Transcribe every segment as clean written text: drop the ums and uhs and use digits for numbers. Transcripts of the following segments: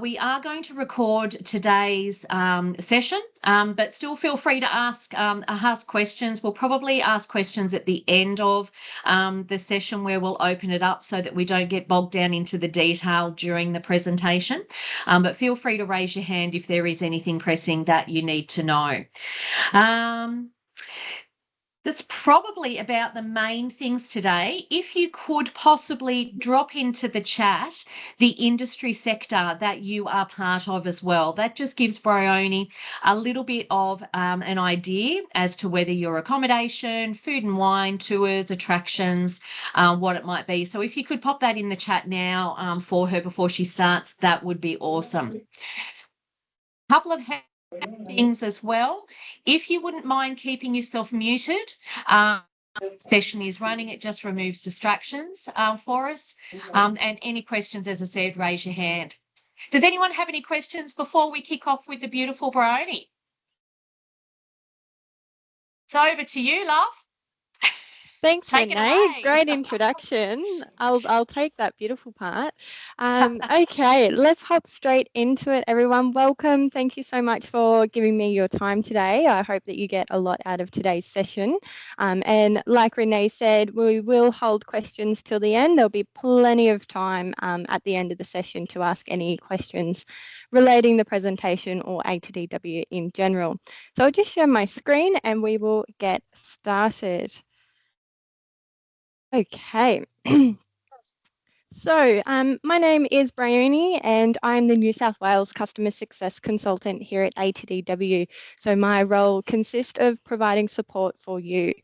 We are going to record today's session, but still feel free to ask questions. We'll probably ask questions at the end of the session where we'll open it up so that we don't get bogged down into the detail during the presentation. But feel free to raise your hand if there is anything pressing that you need to know. That's probably about the main things today. If you could possibly drop into the chat the industry sector that you are part of as well. That just gives Brioney a little bit of an idea as to whether you're accommodation, food and wine, tours, attractions, what it might be. So if you could pop that in the chat now for her before she starts, that would be awesome. A couple of things as well. If you wouldn't mind keeping yourself muted, session is running, it just removes distractions for us. And any questions, as I said, raise your hand. Does anyone have any questions before we kick off with the beautiful Brioney? It's over to you, love. Thanks, Renee. Great introduction. I'll take that beautiful part. Okay, let's hop straight into it, everyone. Welcome. Thank you so much for giving me your time today. I hope that you get a lot out of today's session. And like Renee said, we will hold questions till the end. There'll be plenty of time at the end of the session to ask any questions relating the presentation or ATDW in general. So I'll just share my screen and we will get started. Okay. So my name is Brioney and I'm the New South Wales Customer Success Consultant here at ATDW. So my role consists of providing support for you.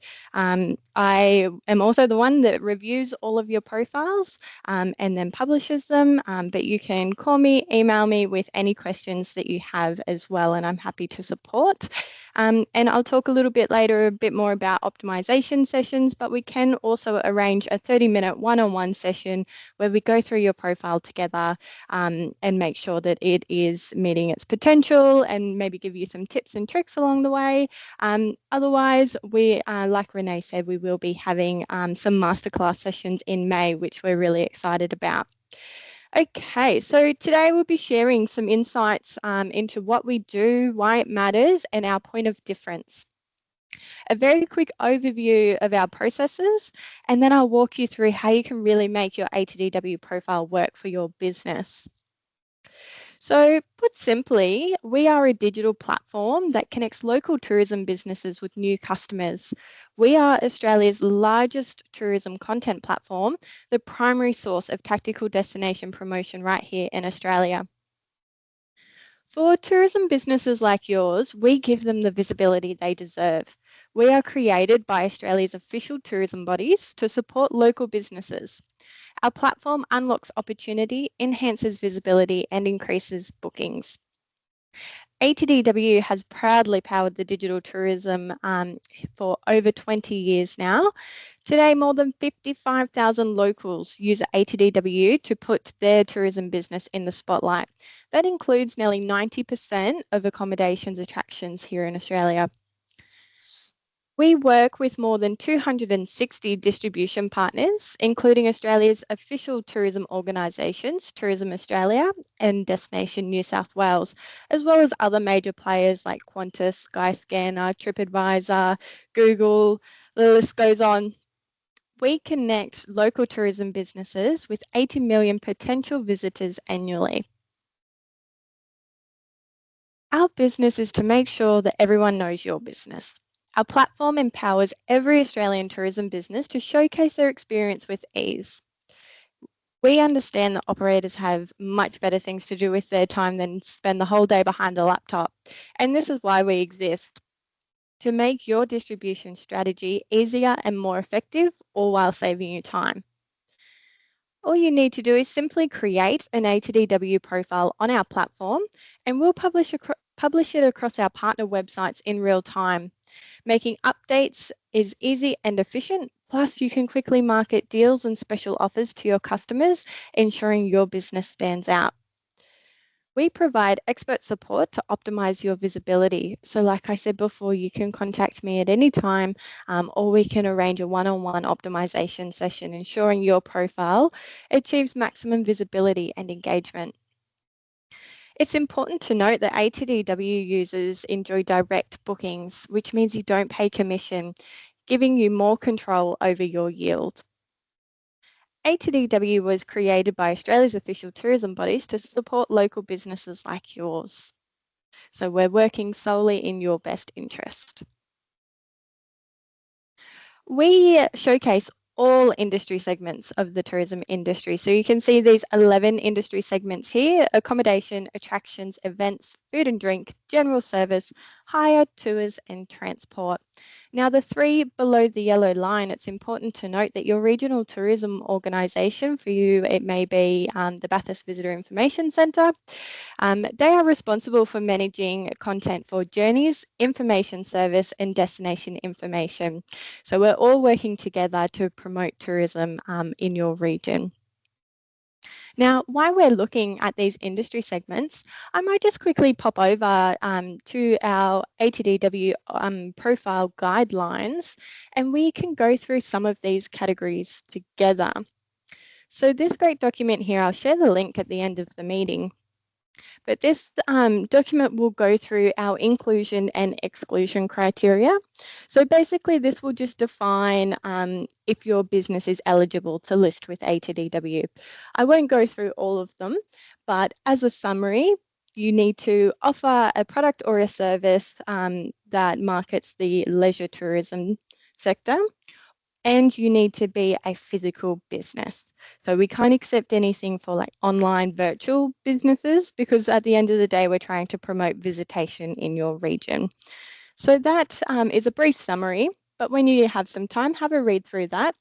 I am also the one that reviews all of your profiles and then publishes them, but you can call me, email me with any questions that you have as well, and I'm happy to support. And I'll talk a little bit later a bit more about optimization sessions, but we can also arrange a 30-minute one-on-one session where we go through your profile together and make sure that it is meeting its potential and maybe give you some tips and tricks along the way. Otherwise, we, like Renee said, we will be having some masterclass sessions in May, which we're really excited about. Okay, so today we'll be sharing some insights into what we do, why it matters, and our point of difference. A very quick overview of our processes, and then I'll walk you through how you can really make your ATDW profile work for your business. So put simply, we are a digital platform that connects local tourism businesses with new customers. We are Australia's largest tourism content platform, the primary source of tactical destination promotion right here in Australia. For tourism businesses like yours, we give them the visibility they deserve. We are created by Australia's official tourism bodies to support local businesses. Our platform unlocks opportunity, enhances visibility, and increases bookings. ATDW has proudly powered the digital tourism for over 20 years now. Today, more than 55,000 locals use ATDW to put their tourism business in the spotlight. That includes nearly 90% of accommodations attractions here in Australia. We work with more than 260 distribution partners, including Australia's official tourism organisations, Tourism Australia and Destination New South Wales, as well as other major players like Qantas, Skyscanner, TripAdvisor, Google, the list goes on. We connect local tourism businesses with 80 million potential visitors annually. Our business is to make sure that everyone knows your business. Our platform empowers every Australian tourism business to showcase their experience with ease. We understand that operators have much better things to do with their time than spend the whole day behind a laptop. And this is why we exist, to make your distribution strategy easier and more effective, all while saving you time. All you need to do is simply create an ATDW profile on our platform, and we'll publish it across our partner websites in real time. Making updates is easy and efficient, plus you can quickly market deals and special offers to your customers, ensuring your business stands out. We provide expert support to optimize your visibility. So like I said before, you can contact me at any time, or we can arrange a one-on-one optimization session, ensuring your profile achieves maximum visibility and engagement. It's important to note that ATDW users enjoy direct bookings, which means you don't pay commission, giving you more control over your yield. ATDW was created by Australia's official tourism bodies to support local businesses like yours. So we're working solely in your best interest. We showcase all industry segments of the tourism industry. So you can see these 11 industry segments here: accommodation, attractions, events, food and drink, general service, hire, tours and transport. Now the three below the yellow line, it's important to note that your regional tourism organisation, for you it may be the Bathurst Visitor Information Centre. They are responsible for managing content for journeys, information service and destination information. So we're all working together to promote tourism in your region. Now, while we're looking at these industry segments, I might just quickly pop over to our ATDW profile guidelines, and we can go through some of these categories together. So this great document here, I'll share the link at the end of the meeting. But this document will go through our inclusion and exclusion criteria. So basically this will just define if your business is eligible to list with ATDW. I won't go through all of them, but as a summary, you need to offer a product or a service that markets the leisure tourism sector, and you need to be a physical business. So we can't accept anything for like online virtual businesses, because at the end of the day, we're trying to promote visitation in your region. So that is a brief summary, but when you have some time, have a read through that.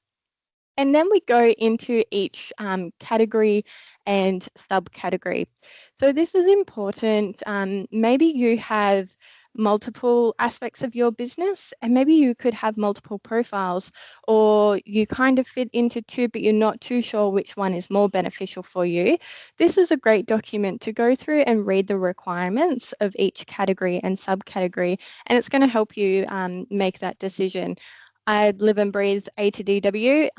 And then we go into each category and subcategory. So this is important. Maybe you have multiple aspects of your business, and maybe you could have multiple profiles, or you kind of fit into two, but you're not too sure which one is more beneficial for you. This is a great document to go through and read the requirements of each category and subcategory, and it's going to help you make that decision. I live and breathe ATDW,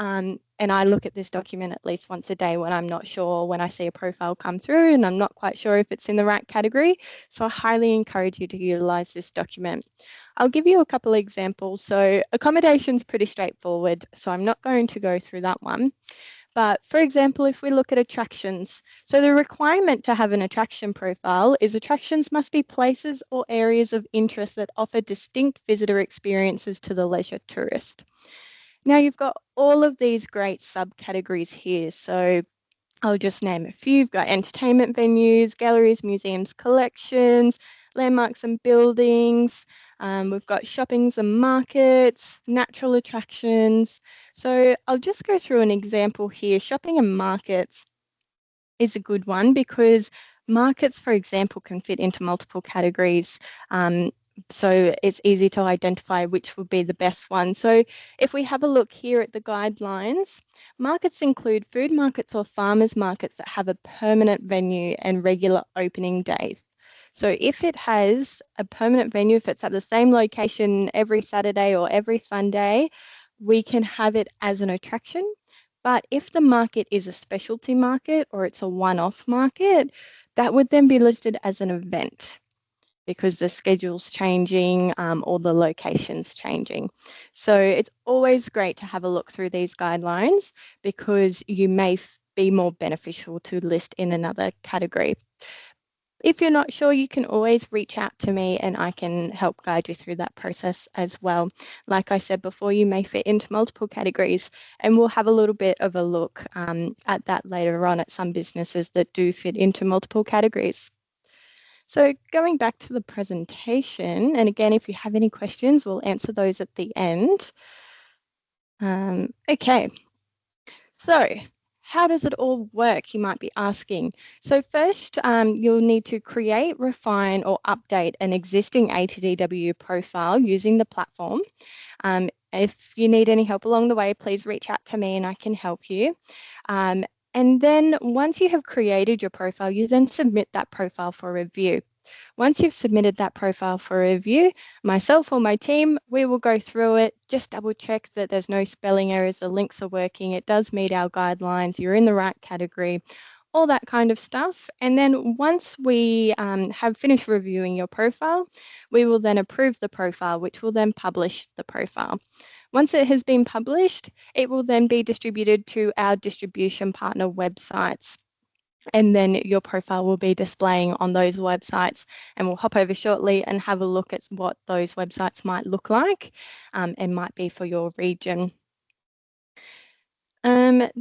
and I look at this document at least once a day when I'm not sure, when I see a profile come through and I'm not quite sure if it's in the right category. So I highly encourage you to utilise this document. I'll give you a couple of examples. So accommodation's pretty straightforward, so I'm not going to go through that one. But for example, if we look at attractions, so the requirement to have an attraction profile is attractions must be places or areas of interest that offer distinct visitor experiences to the leisure tourist. Now you've got all of these great subcategories here. So I'll just name a few. You've got entertainment venues, galleries, museums, collections, landmarks and buildings. We've got shoppings and markets, natural attractions. So I'll just go through an example here. Shopping and markets is a good one because markets, for example, can fit into multiple categories. So it's easy to identify which would be the best one. So if we have a look here at the guidelines, markets include food markets or farmers markets that have a permanent venue and regular opening days. So if it has a permanent venue, if it's at the same location every Saturday or every Sunday, we can have it as an attraction. But if the market is a specialty market or it's a one-off market, that would then be listed as an event, because the schedule's changing or the location's changing. So it's always great to have a look through these guidelines, because you may be more beneficial to list in another category. If you're not sure, you can always reach out to me and I can help guide you through that process as well. Like I said before, you may fit into multiple categories, and we'll have a little bit of a look at that later on at some businesses that do fit into multiple categories. So going back to the presentation, and again, if you have any questions, we'll answer those at the end. Okay, so how does it all work, you might be asking. So first, you'll need to create, refine, or update an existing ATDW profile using the platform. If you need any help along the way, please reach out to me and I can help you. And then once you have created your profile, you then submit that profile for review. Once you've submitted that profile for review, myself or my team, we will go through it, just double check that there's no spelling errors, the links are working, it does meet our guidelines, you're in the right category. all that kind of stuff. And then once we have finished reviewing your profile, we will then approve the profile, which will then publish the profile. Once it has been published, it will then be distributed to our distribution partner websites. And then your profile will be displaying on those websites, and we'll hop over shortly and have a look at what those websites might look like and might be for your region.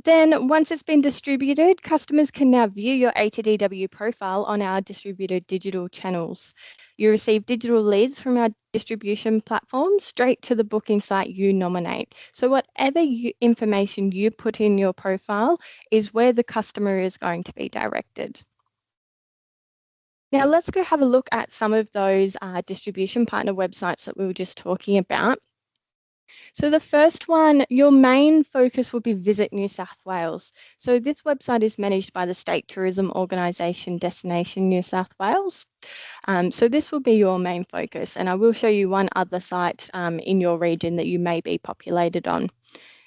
Then once it's been distributed, customers can now view your ATDW profile on our distributed digital channels. You receive digital leads from our distribution platform straight to the booking site you nominate. So whatever information you put in your profile is where the customer is going to be directed. Now let's go have a look at some of those distribution partner websites that we were just talking about. So the first one, your main focus will be Visit New South Wales. So this website is managed by the State Tourism Organisation Destination New South Wales. So this will be your main focus, and I will show you one other site in your region that you may be populated on.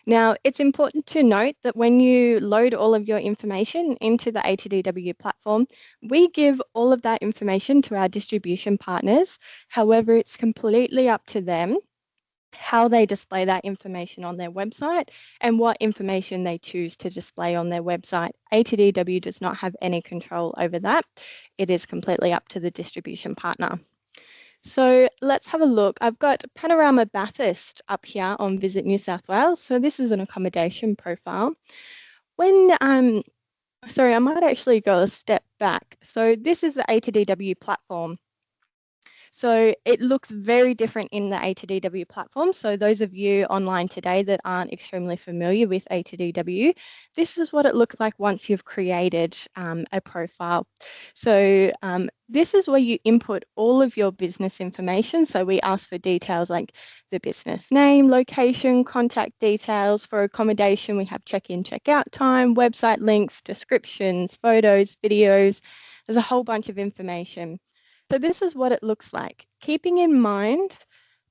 Now, it's important to note that when you load all of your information into the ATDW platform, we give all of that information to our distribution partners. However, it's completely up to them how they display that information on their website and what information they choose to display on their website. ATDW does not have any control over that. It is completely up to the distribution partner. So let's have a look. I've got Panorama Bathurst up here on Visit New South Wales. So this is an accommodation profile. Sorry, I might actually go a step back. So this is the ATDW platform. So it looks very different in the ATDW platform. So those of you online today that aren't extremely familiar with ATDW, this is what it looks like once you've created a profile. So this is where you input all of your business information. So we ask for details like the business name, location, contact details. For accommodation, we have check-in, check-out time, website links, descriptions, photos, videos. There's a whole bunch of information. So this is what it looks like. Keeping in mind,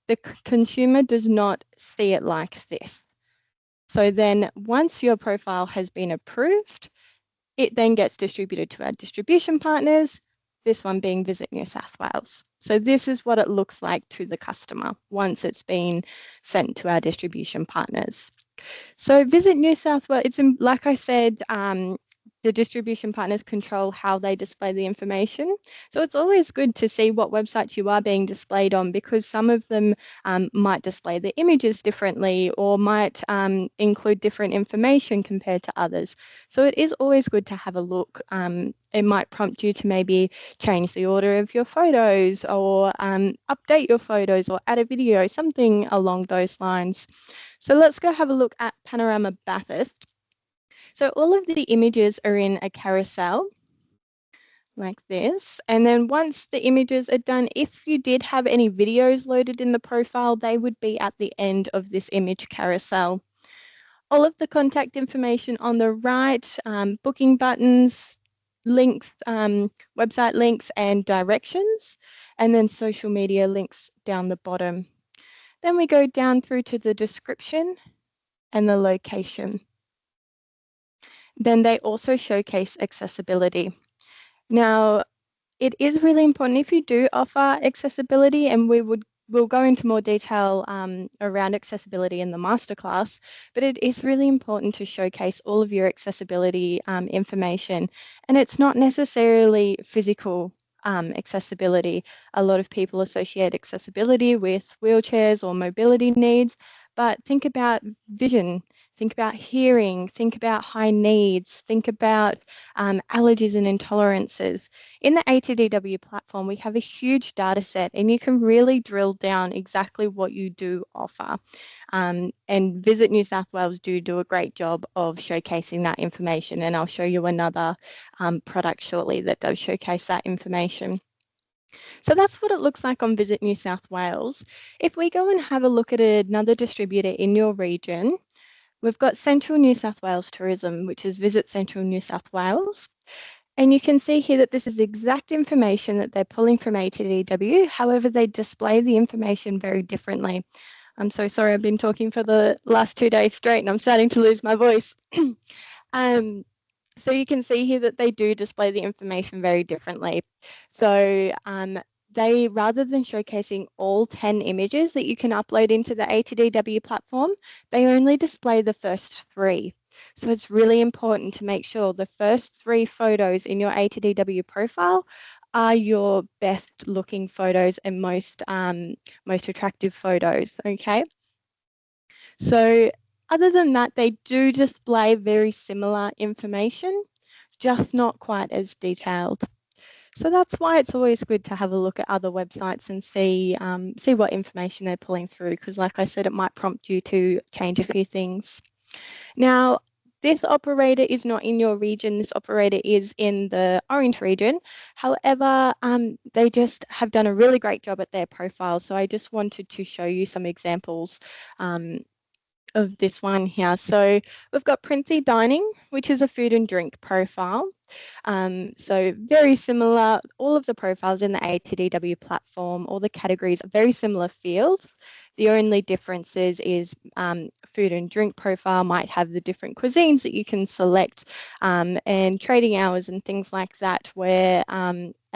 the consumer does not see it like this. So then once your profile has been approved, it then gets distributed to our distribution partners, this one being Visit New South Wales. So this is what it looks like to the customer once it's been sent to our distribution partners. So Visit New South Wales, like I said, the distribution partners control how they display the information. So it's always good to see what websites you are being displayed on, because some of them might display the images differently or might include different information compared to others. So it is always good to have a look. It might prompt you to maybe change the order of your photos or update your photos or add a video, something along those lines. So let's go have a look at Panorama Bathurst. So all of the images are in a carousel like this. And then once the images are done, if you did have any videos loaded in the profile, they would be at the end of this image carousel. All of the contact information on the right, booking buttons, links, website links and directions, and then social media links down the bottom. Then we go down through to the description and the location. Then they also showcase accessibility. Now, it is really important if you do offer accessibility, and we'll go into more detail around accessibility in the masterclass, but it is really important to showcase all of your accessibility information. And it's not necessarily physical accessibility. A lot of people associate accessibility with wheelchairs or mobility needs, but think about vision. Think about hearing, think about high needs, think about allergies and intolerances. In the ATDW platform, we have a huge data set, and you can really drill down exactly what you do offer. And Visit New South Wales do a great job of showcasing that information, and I'll show you another product shortly that does showcase that information. So that's what it looks like on Visit New South Wales. If we go and have a look at another distributor in your region, we've got Central New South Wales Tourism, which is Visit Central New South Wales. And you can see here that this is exact information that they're pulling from ATDW. However, they display the information very differently. I'm so sorry, I've been talking for the last 2 days straight and I'm starting to lose my voice. So you can see here that they do display the information very differently. So they, rather than showcasing all 10 images that you can upload into the ATDW platform, they only display the first 3. So it's really important to make sure the first 3 photos in your ATDW profile are your best looking photos and most attractive photos, okay? So other than that, they do display very similar information, just not quite as detailed. So that's why it's always good to have a look at other websites and see what information they're pulling through, because like I said, it might prompt you to change a few things. Now, this operator is not in your region. This operator is in the orange region. However, they just have done a really great job at their profile. So I just wanted to show you some examples of this one here. So we've got Princey Dining, which is a food and drink profile. So very similar, all of the profiles in the ATDW platform, all the categories are very similar fields. The only differences is food and drink profile might have the different cuisines that you can select and trading hours and things like that, where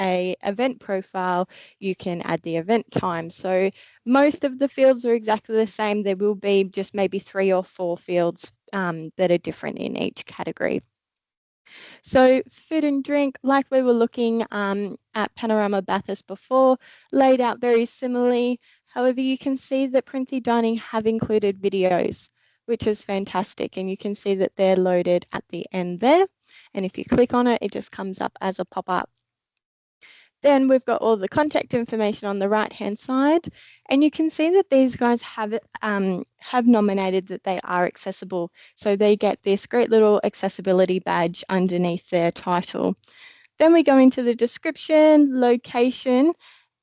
a event profile, you can add the event time. So most of the fields are exactly the same. There will be just maybe 3 or 4 fields that are different in each category. So food and drink, like we were looking at Panorama Bathurst before, laid out very similarly. However, you can see that Princey Dining have included videos, which is fantastic. And you can see that they're loaded at the end there. And if you click on it, it just comes up as a pop-up. Then we've got all the contact information on the right-hand side, and you can see that these guys have nominated that they are accessible. So they get this great little accessibility badge underneath their title. Then we go into the description, location,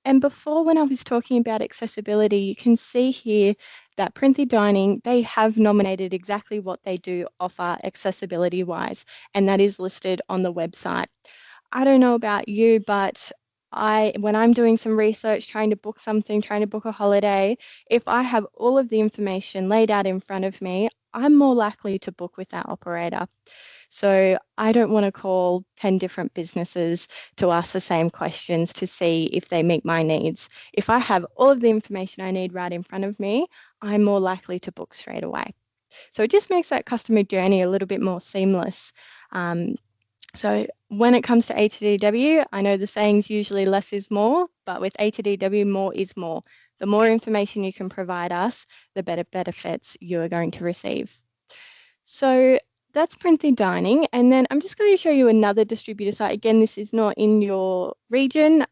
and before, when I was talking about accessibility, you can see here that Princey Dining, they have nominated exactly what they do offer accessibility-wise, and that is listed on the website. I don't know about you, but when I'm doing some research, trying to book something, trying to book a holiday, if I have all of the information laid out in front of me, I'm more likely to book with that operator. So I don't want to call 10 different businesses to ask the same questions to see if they meet my needs. If I have all of the information I need right in front of me, I'm more likely to book straight away. So it just makes that customer journey a little bit more seamless. So when it comes to ATDW, I know the saying's usually less is more, but with ATDW, more is more. The more information you can provide us, the better benefits you are going to receive. So that's Princey Dining. And then I'm just going to show you another distributor site. Again, this is not in your region.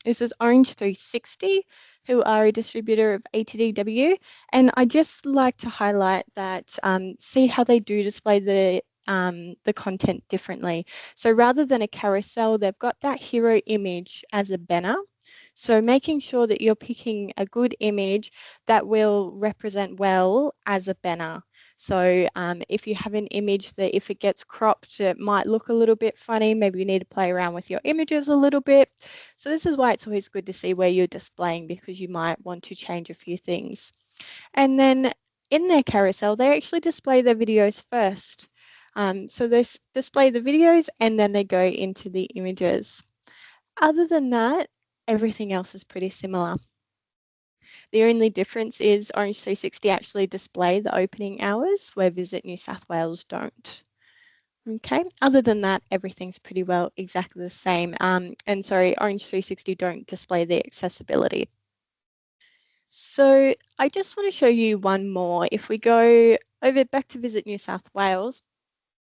This is Orange 360, who are a distributor of ATDW. And I just like to highlight that, see how they do display the content differently. So rather than a carousel, they've got that hero image as a banner. So making sure that you're picking a good image that will represent well as a banner. So if you have an image that if it gets cropped, it might look a little bit funny. Maybe you need to play around with your images a little bit. So this is why it's always good to see where you're displaying, because you might want to change a few things. And then in their carousel, they actually display their videos first. So they display the videos and then they go into the images. Other than that, everything else is pretty similar. The only difference is Orange 360 actually display the opening hours, where Visit New South Wales don't. Okay, other than that, everything's pretty well exactly the same. And sorry, Orange 360 don't display the accessibility. So I just want to show you one more. If we go over back to Visit New South Wales,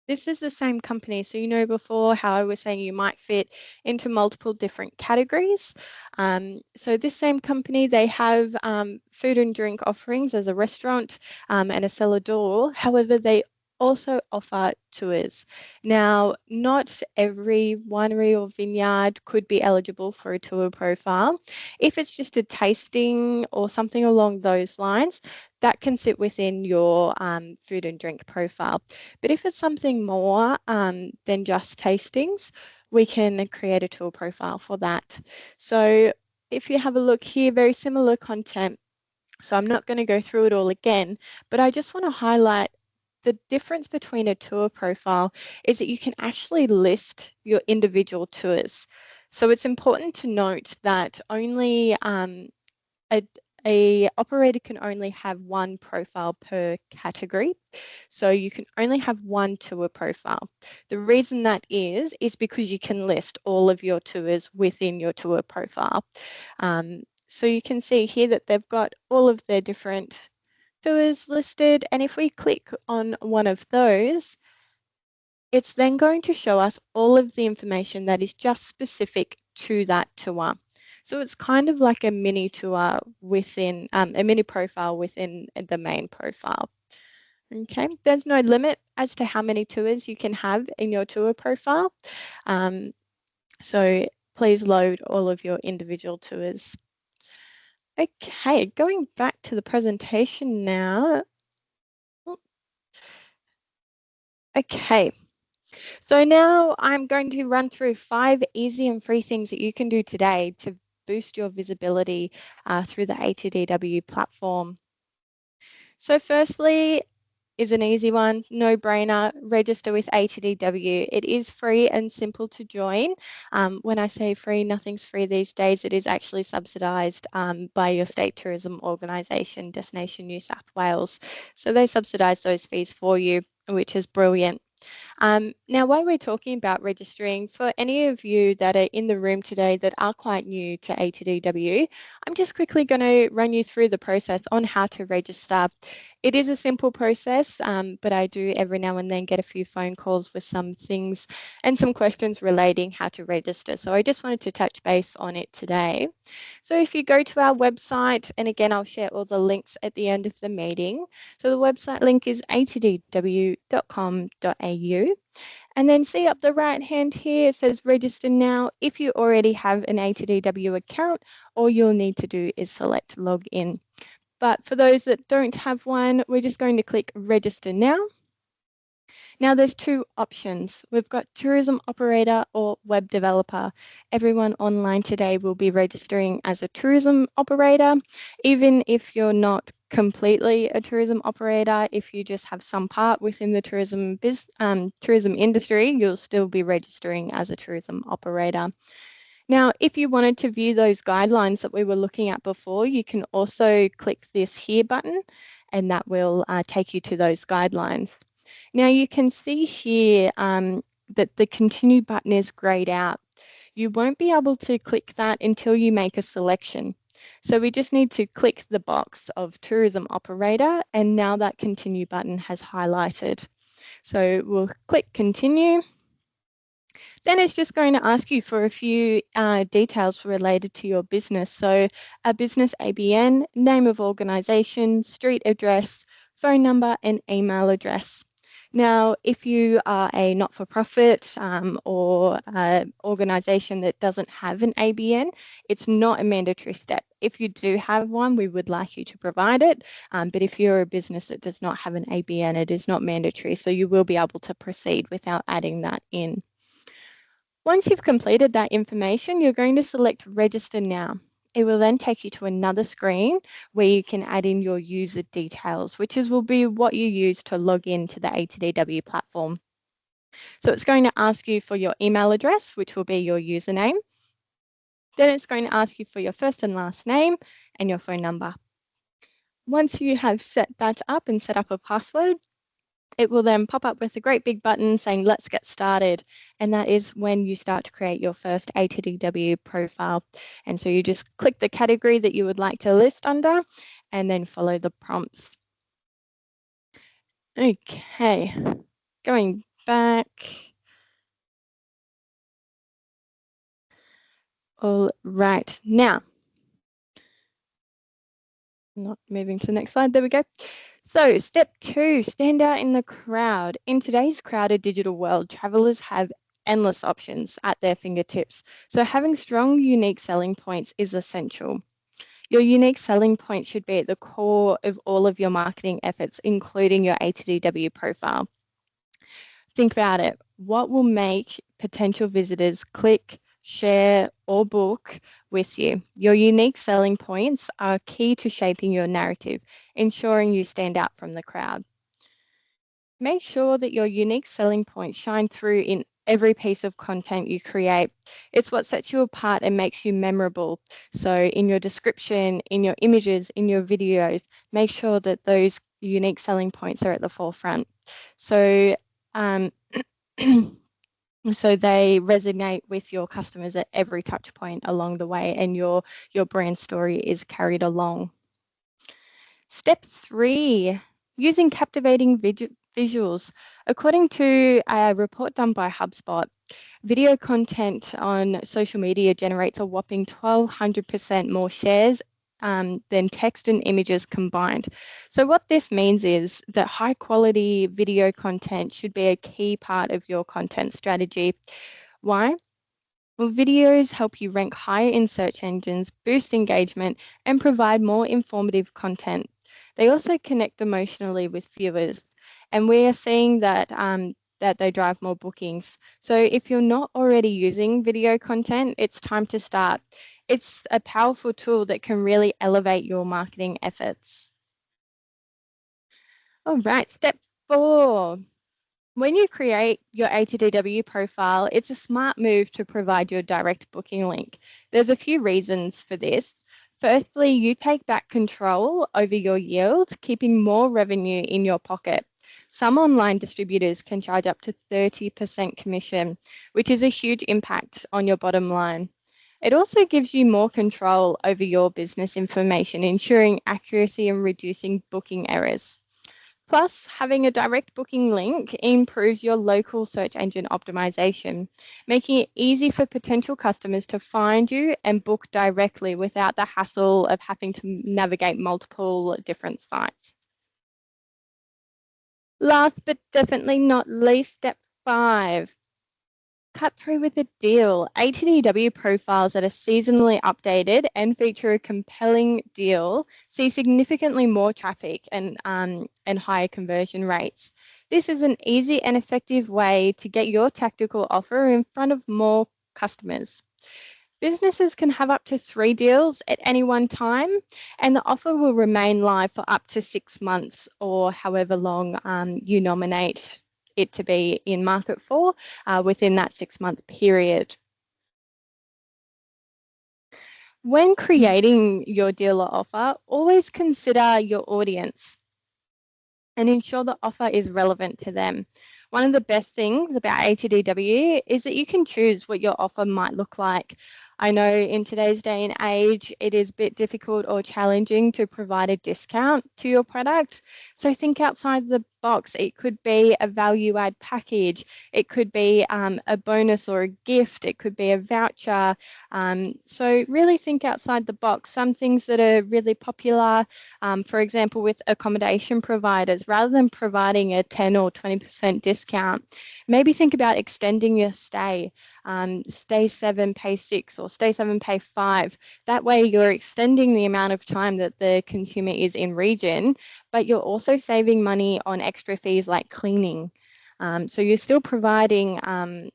this is the same company. So, you know, before how I was saying you might fit into multiple different categories. So this same company, they have food and drink offerings as a restaurant and a cellar door. However, they also offer tours. Now, not every winery or vineyard could be eligible for a tour profile. If it's just a tasting or something along those lines, that can sit within your food and drink profile. But if it's something more than just tastings, we can create a tour profile for that. So if you have a look here, very similar content. So I'm not going to go through it all again, but I just want to highlight the difference between a tour profile is that you can actually list your individual tours. So it's important to note that only a operator can only have one profile per category. So you can only have one tour profile. The reason that is because you can list all of your tours within your tour profile. So you can see here that they've got all of their different tours listed. And if we click on one of those, it's then going to show us all of the information that is just specific to that tour. So it's kind of like a mini tour within a mini profile within the main profile. Okay, there's no limit as to how many tours you can have in your tour profile. So please load all of your individual tours. Okay, going back to the presentation now. Okay, so now I'm going to run through 5 easy and free things that you can do today to boost your visibility through the ATDW platform. So firstly is an easy one, no-brainer, register with ATDW. It is free and simple to join. When I say free, nothing's free these days. It is actually subsidised by your state tourism organisation, Destination New South Wales. So they subsidise those fees for you, which is brilliant. Now, while we're talking about registering, for any of you that are in the room today that are quite new to ATDW, I'm just quickly going to run you through the process on how to register. It is a simple process, but I do every now and then get a few phone calls with some things and some questions relating how to register. So I just wanted to touch base on it today. So if you go to our website, and again, I'll share all the links at the end of the meeting. So the website link is atdw.com.au. And then see up the right hand here, it says register now. If you already have an ATDW account, all you'll need to do is select log in. But for those that don't have one, we're just going to click register now. Now there's 2 options. We've got tourism operator or web developer. Everyone online today will be registering as a tourism operator, even if you're not completely a tourism operator. If you just have some part within the tourism industry, you'll still be registering as a tourism operator. Now, if you wanted to view those guidelines that we were looking at before, you can also click this here button, and that will take you to those guidelines. Now you can see here that the continue button is grayed out. You won't be able to click that until you make a selection. So we just need to click the box of tourism operator, and now that continue button has highlighted. So we'll click continue. Then it's just going to ask you for a few details related to your business. So a business ABN, name of organisation, street address, phone number and email address. Now, if you are a not-for-profit or an organisation that doesn't have an ABN, it's not a mandatory step. If you do have one, we would like you to provide it. But if you're a business that does not have an ABN, it is not mandatory. So you will be able to proceed without adding that in. Once you've completed that information, you're going to select register now. It will then take you to another screen where you can add in your user details, which will be what you use to log into the ATDW platform. So it's going to ask you for your email address, which will be your username. Then it's going to ask you for your first and last name and your phone number. Once you have set that up and set up a password, it will then pop up with a great big button saying, let's get started. And that is when you start to create your first ATDW profile. And so you just click the category that you would like to list under and then follow the prompts. Okay, going back. All right, now, not moving to the next slide, there we go. So step 2, stand out in the crowd. In today's crowded digital world, travelers have endless options at their fingertips. So having strong, unique selling points is essential. Your unique selling points should be at the core of all of your marketing efforts, including your ATDW profile. Think about it. What will make potential visitors click, share, or book with you? Your unique selling points are key to shaping your narrative, ensuring you stand out from the crowd. Make sure that your unique selling points shine through in every piece of content you create. It's what sets you apart and makes you memorable. So in your description, in your images, in your videos, make sure that those unique selling points are at the forefront. So um, so they resonate with your customers at every touch point along the way, and your brand story is carried along. Step 3, using captivating visuals. According to a report done by HubSpot, video content on social media generates a whopping 1,200% more shares than text and images combined. So what this means is that high quality video content should be a key part of your content strategy. Why? Well, videos help you rank higher in search engines, boost engagement, and provide more informative content. They also connect emotionally with viewers, and we are seeing that that they drive more bookings. So if you're not already using video content, it's time to start. It's a powerful tool that can really elevate your marketing efforts. All right, step 4. When you create your ATDW profile, it's a smart move to provide your direct booking link. There's a few reasons for this. Firstly, you take back control over your yield, keeping more revenue in your pocket. Some online distributors can charge up to 30% commission, which is a huge impact on your bottom line. It also gives you more control over your business information, ensuring accuracy and reducing booking errors. Plus, having a direct booking link improves your local search engine optimization, making it easy for potential customers to find you and book directly without the hassle of having to navigate multiple different sites. Last but definitely not least, step 5. Cut through with a deal. ATDW profiles that are seasonally updated and feature a compelling deal see significantly more traffic and higher conversion rates. This is an easy and effective way to get your tactical offer in front of more customers. Businesses can have up to 3 deals at any one time, and the offer will remain live for up to 6 months or however long you nominate it to be in market for within that 6-month period. When creating your dealer offer, always consider your audience and ensure the offer is relevant to them. One of the best things about ATDW is that you can choose what your offer might look like. I know in today's day and age, it is a bit difficult or challenging to provide a discount to your product. So think outside the box. It could be a value add package. It could be a bonus or a gift. It could be a voucher. So really think outside the box. Some things that are really popular, for example, with accommodation providers, rather than providing a 10 or 20% discount, maybe think about extending your stay. Stay 7, pay 6, or stay 7, pay 5. That way you're extending the amount of time that the consumer is in region, but you're also saving money on extra fees like cleaning. So you're still providing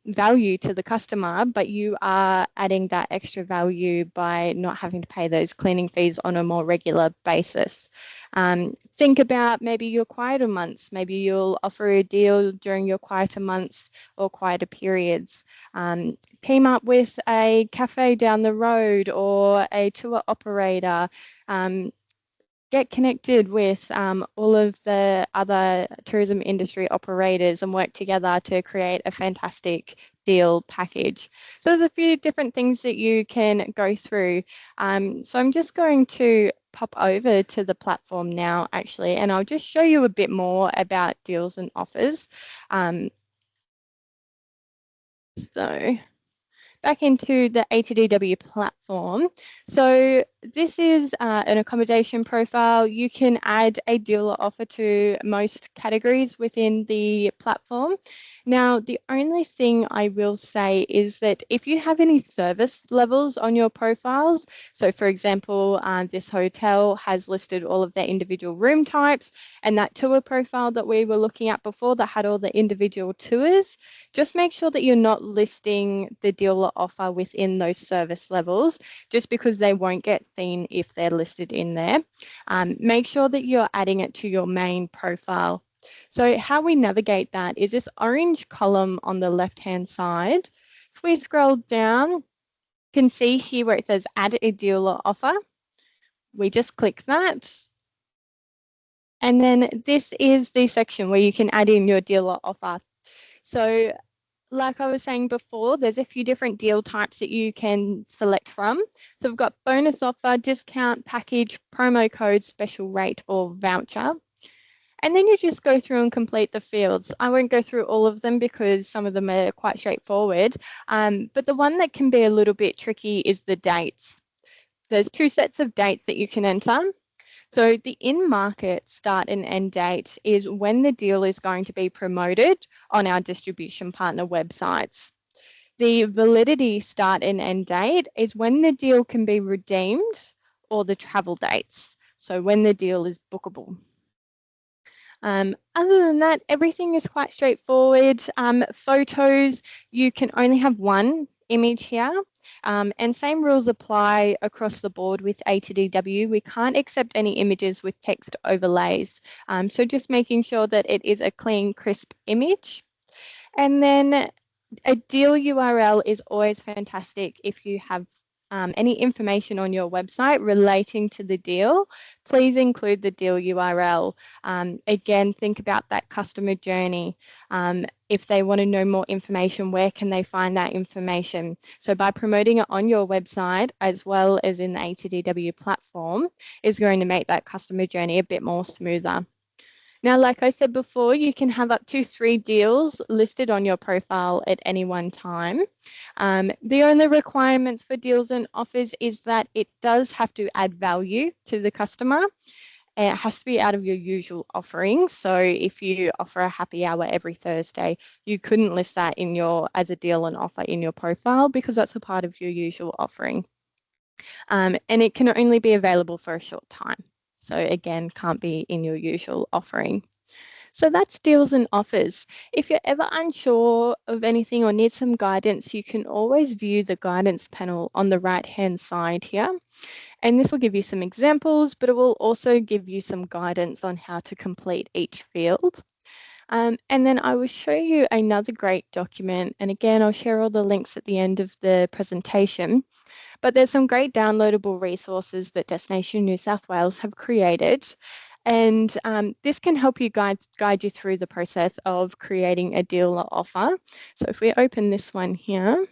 value to the customer, but you are adding that extra value by not having to pay those cleaning fees on a more regular basis. Think about maybe your quieter months. Maybe you'll offer a deal during your quieter months or quieter periods. Team up with a cafe down the road or a tour operator. Get connected with all of the other tourism industry operators and work together to create a fantastic deal package. So there's a few different things that you can go through. So I'm just going to pop over to the platform now, actually, and I'll just show you a bit more about deals and offers. So back into the ATDW platform. So this is an accommodation profile. You can add a dealer offer to most categories within the platform. Now, the only thing I will say is that if you have any service levels on your profiles, so for example, this hotel has listed all of their individual room types, and that tour profile that we were looking at before that had all the individual tours, just make sure that you're not listing the dealer offer within those service levels, just because they won't get seen if they're listed in there. Make sure that you're adding it to your main profile. So how we navigate that is this orange column on the left-hand side. If we scroll down, you can see here where it says add a deal or offer. We just click that. And then this is the section where you can add in your deal or offer. So like I was saying before, there's a few different deal types that you can select from. So we've got bonus offer, discount, package, promo code, special rate, or voucher. And then you just go through and complete the fields. I won't go through all of them because some of them are quite straightforward. But the one that can be a little bit tricky is the dates. There's two sets of dates that you can enter. So the in-market start and end date is when the deal is going to be promoted on our distribution partner websites. The validity start and end date is when the deal can be redeemed, or the travel dates, so when the deal is bookable. Other than that, everything is quite straightforward. Photos, you can only have one image here. And same rules apply across the board with ATDW. We can't accept any images with text overlays. So just making sure that it is a clean, crisp image. And then a deal URL is always fantastic if you have any information on your website relating to the deal. Please include the deal URL. Again, think about that customer journey. If they want to know more information, where can they find that information? So by promoting it on your website as well as in the ATDW platform is going to make that customer journey a bit more smoother. Now, like I said before, you can have up to 3 deals listed on your profile at any one time. The only requirements for deals and offers is that it does have to add value to the customer. And it has to be out of your usual offerings. So if you offer a happy hour every Thursday, you couldn't list that in as a deal and offer in your profile because that's a part of your usual offering. And it can only be available for a short time. So again, can't be in your usual offering. So that's deals and offers. If you're ever unsure of anything or need some guidance, you can always view the guidance panel on the right-hand side here. And this will give you some examples, but it will also give you some guidance on how to complete each field. And then I will show you another great document. And again, I'll share all the links at the end of the presentation. But there's some great downloadable resources that Destination New South Wales have created. And this can help you guide you through the process of creating a deal or offer. So if we open this one here,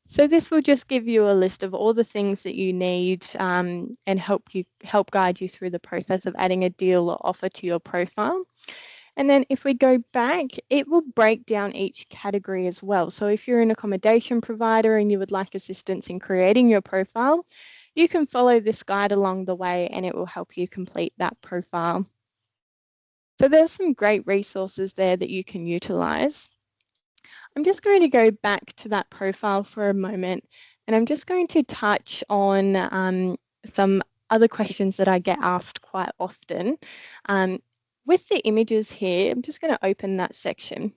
so this will just give you a list of all the things that you need and help guide you through the process of adding a deal or offer to your profile. And then if we go back, it will break down each category as well. So if you're an accommodation provider and you would like assistance in creating your profile, you can follow this guide along the way and it will help you complete that profile. So there's some great resources there that you can utilize. I'm just going to go back to that profile for a moment and I'm just going to touch on some other questions that I get asked quite often. With the images here, I'm just going to open that section.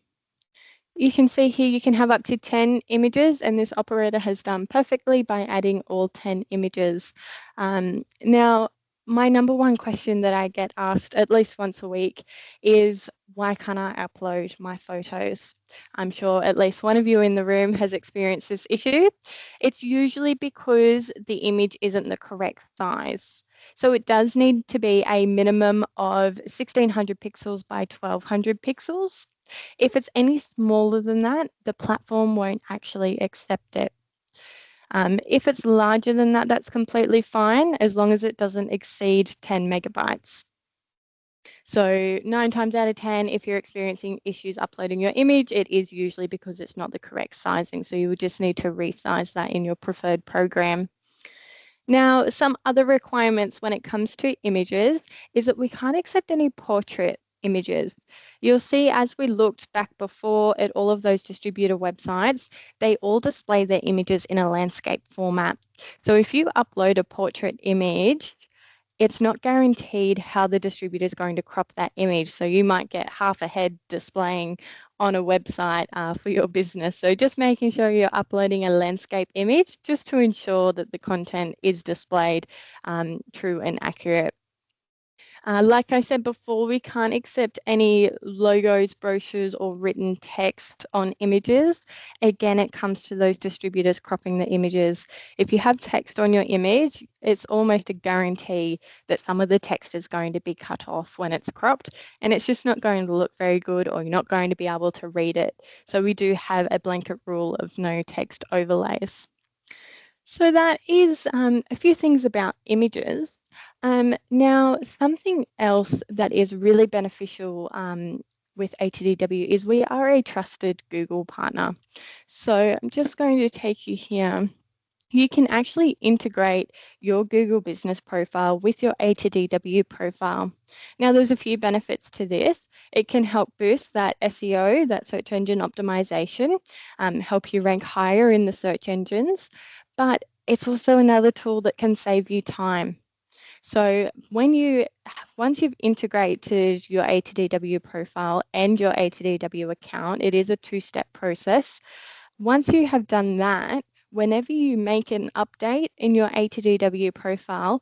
You can see here you can have up to 10 images and this operator has done perfectly by adding all 10 images. Now, my number one question that I get asked at least once a week is why can't I upload my photos? I'm sure at least one of you in the room has experienced this issue. It's usually because the image isn't the correct size. So it does need to be a minimum of 1600 pixels by 1200 pixels. If it's any smaller than that, the platform won't actually accept it. If it's larger than that, that's completely fine as long as it doesn't exceed 10 megabytes. So 9 times out of 10, if you're experiencing issues uploading your image, it is usually because it's not the correct sizing. So you would just need to resize that in your preferred program. Now, some other requirements when it comes to images is that we can't accept any portrait images. You'll see as we looked back before at all of those distributor websites, they all display their images in a landscape format. So if you upload a portrait image, it's not guaranteed how the distributor is going to crop that image. So you might get half a head displaying on a website for your business. So just making sure you're uploading a landscape image just to ensure that the content is displayed true and accurate. Like I said before, we can't accept any logos, brochures, or written text on images. Again, it comes to those distributors cropping the images. If you have text on your image, it's almost a guarantee that some of the text is going to be cut off when it's cropped, and it's just not going to look very good, or you're not going to be able to read it. So we do have a blanket rule of no text overlays. So that is a few things about images. Now, something else that is really beneficial with ATDW is we are a trusted Google partner. So I'm just going to take you here. You can actually integrate your Google business profile with your ATDW profile. Now, there's a few benefits to this. It can help boost that SEO, that search engine optimization, help you rank higher in the search engines, but it's also another tool that can save you time. So once you've integrated your ATDW profile and your ATDW account, it is a two-step process. Once you have done that, whenever you make an update in your ATDW profile,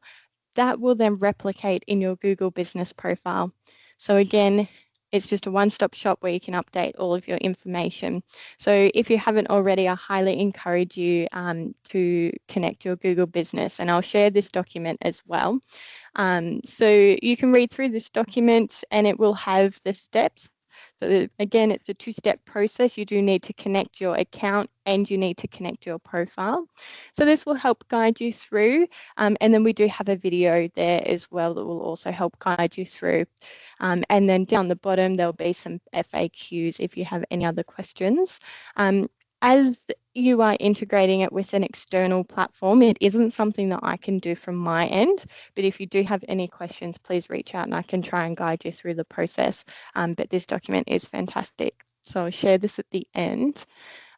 that will then replicate in your Google business profile. So again, it's just a one-stop shop where you can update all of your information. So if you haven't already, I highly encourage you to connect your Google business, and I'll share this document as well. So you can read through this document and it will have the steps. So again, it's a two-step process. You do need to connect your account and you need to connect your profile. So this will help guide you through. And then we do have a video there as well that will also help guide you through. And then down the bottom, there'll be some FAQs if you have any other questions. As you are integrating it with an external platform, it isn't something that I can do from my end, but if you do have any questions, please reach out and I can try and guide you through the process. But this document is fantastic. So I'll share this at the end.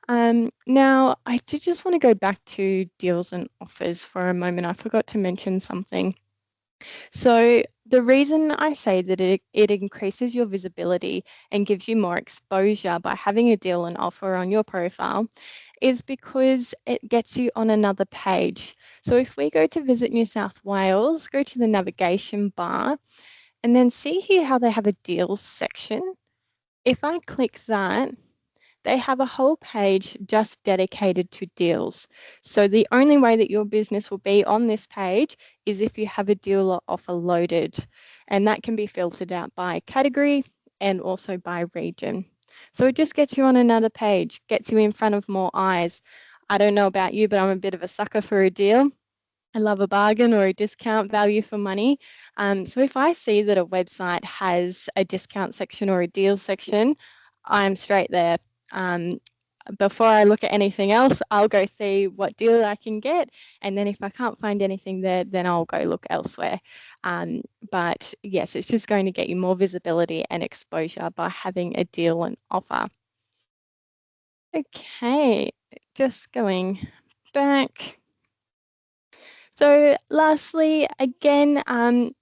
Now, I did just want to go back to deals and offers for a moment. I forgot to mention something. So the reason I say that it increases your visibility and gives you more exposure by having a deal and offer on your profile is because it gets you on another page. So if we go to Visit New South Wales, go to the navigation bar, and then see here how they have a deals section. If I click that, they have a whole page just dedicated to deals. So the only way that your business will be on this page is if you have a deal or offer loaded. And that can be filtered out by category and also by region. So it just gets you on another page, gets you in front of more eyes. I don't know about you, but I'm a bit of a sucker for a deal. I love a bargain or a discount value for money. So if I see that a website has a discount section or a deal section, I'm straight there. Before I look at anything else, I'll go see what deal I can get. And then if I can't find anything there, then I'll go look elsewhere. But yes, it's just going to get you more visibility and exposure by having a deal and offer. Okay, just going back. So lastly, again,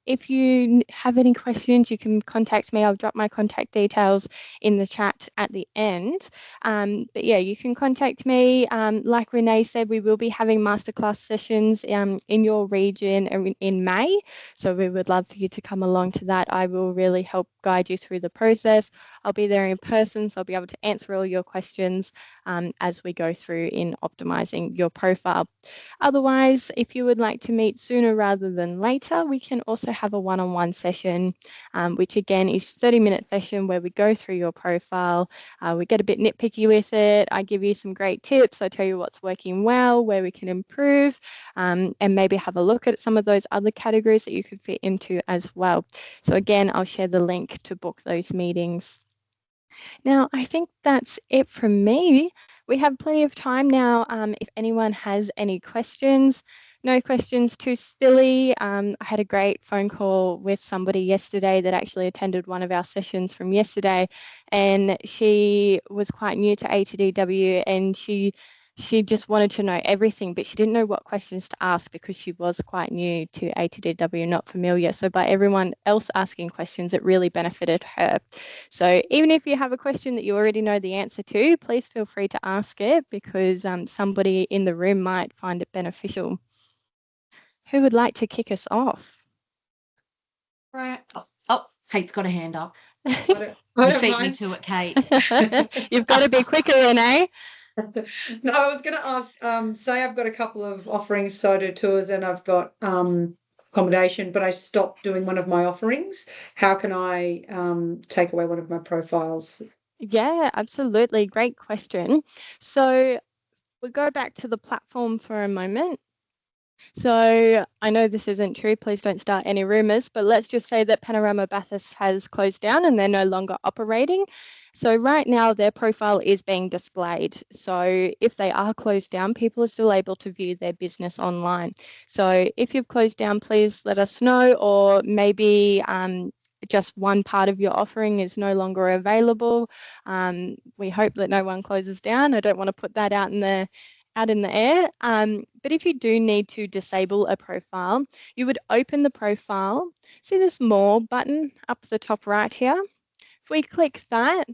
if you have any questions, you can contact me. I'll drop my contact details in the chat at the end. But yeah, you can contact me. Like Renee said, we will be having masterclass sessions in your region in May. So we would love for you to come along to that. I will really help guide you through the process. I'll be there in person, so I'll be able to answer all your questions as we go through in optimizing your profile. Otherwise, if you would like to meet sooner rather than later, we can also have a one-on-one session, which again is 30-minute session where we go through your profile. We get a bit nitpicky with it. I give you some great tips. I tell you what's working well, where we can improve, and maybe have a look at some of those other categories that you could fit into as well. So again, I'll share the link to book those meetings. Now, I think that's it from me. We have plenty of time now if anyone has any questions. No questions too silly. I had a great phone call with somebody yesterday that actually attended one of our sessions from yesterday, and she was quite new to ATDW, and she just wanted to know everything, but she didn't know what questions to ask because she was quite new to ATDW, not familiar. So by everyone else asking questions, it really benefited her. So even if you have a question that you already know the answer to, please feel free to ask it because somebody in the room might find it beneficial. Who would like to kick us off? Right. Oh, Kate's got a hand up. I You don't beat me mind. to it, Kate. You've got to be quicker then, eh? No, I was going to ask, say I've got a couple of offerings, so I do tours and I've got accommodation, but I stopped doing one of my offerings. How can I take away one of my profiles? Yeah, absolutely. Great question. So we'll go back to the platform for a moment. So I know this isn't true, please don't start any rumours, but let's just say that Panorama Bathurst has closed down and they're no longer operating. So right now their profile is being displayed. So if they are closed down, people are still able to view their business online. So if you've closed down, please let us know, or maybe just one part of your offering is no longer available. We hope that no one closes down. I don't want to put that out in the air. But if you do need to disable a profile, you would open the profile. See this More button up the top right here? If we click that,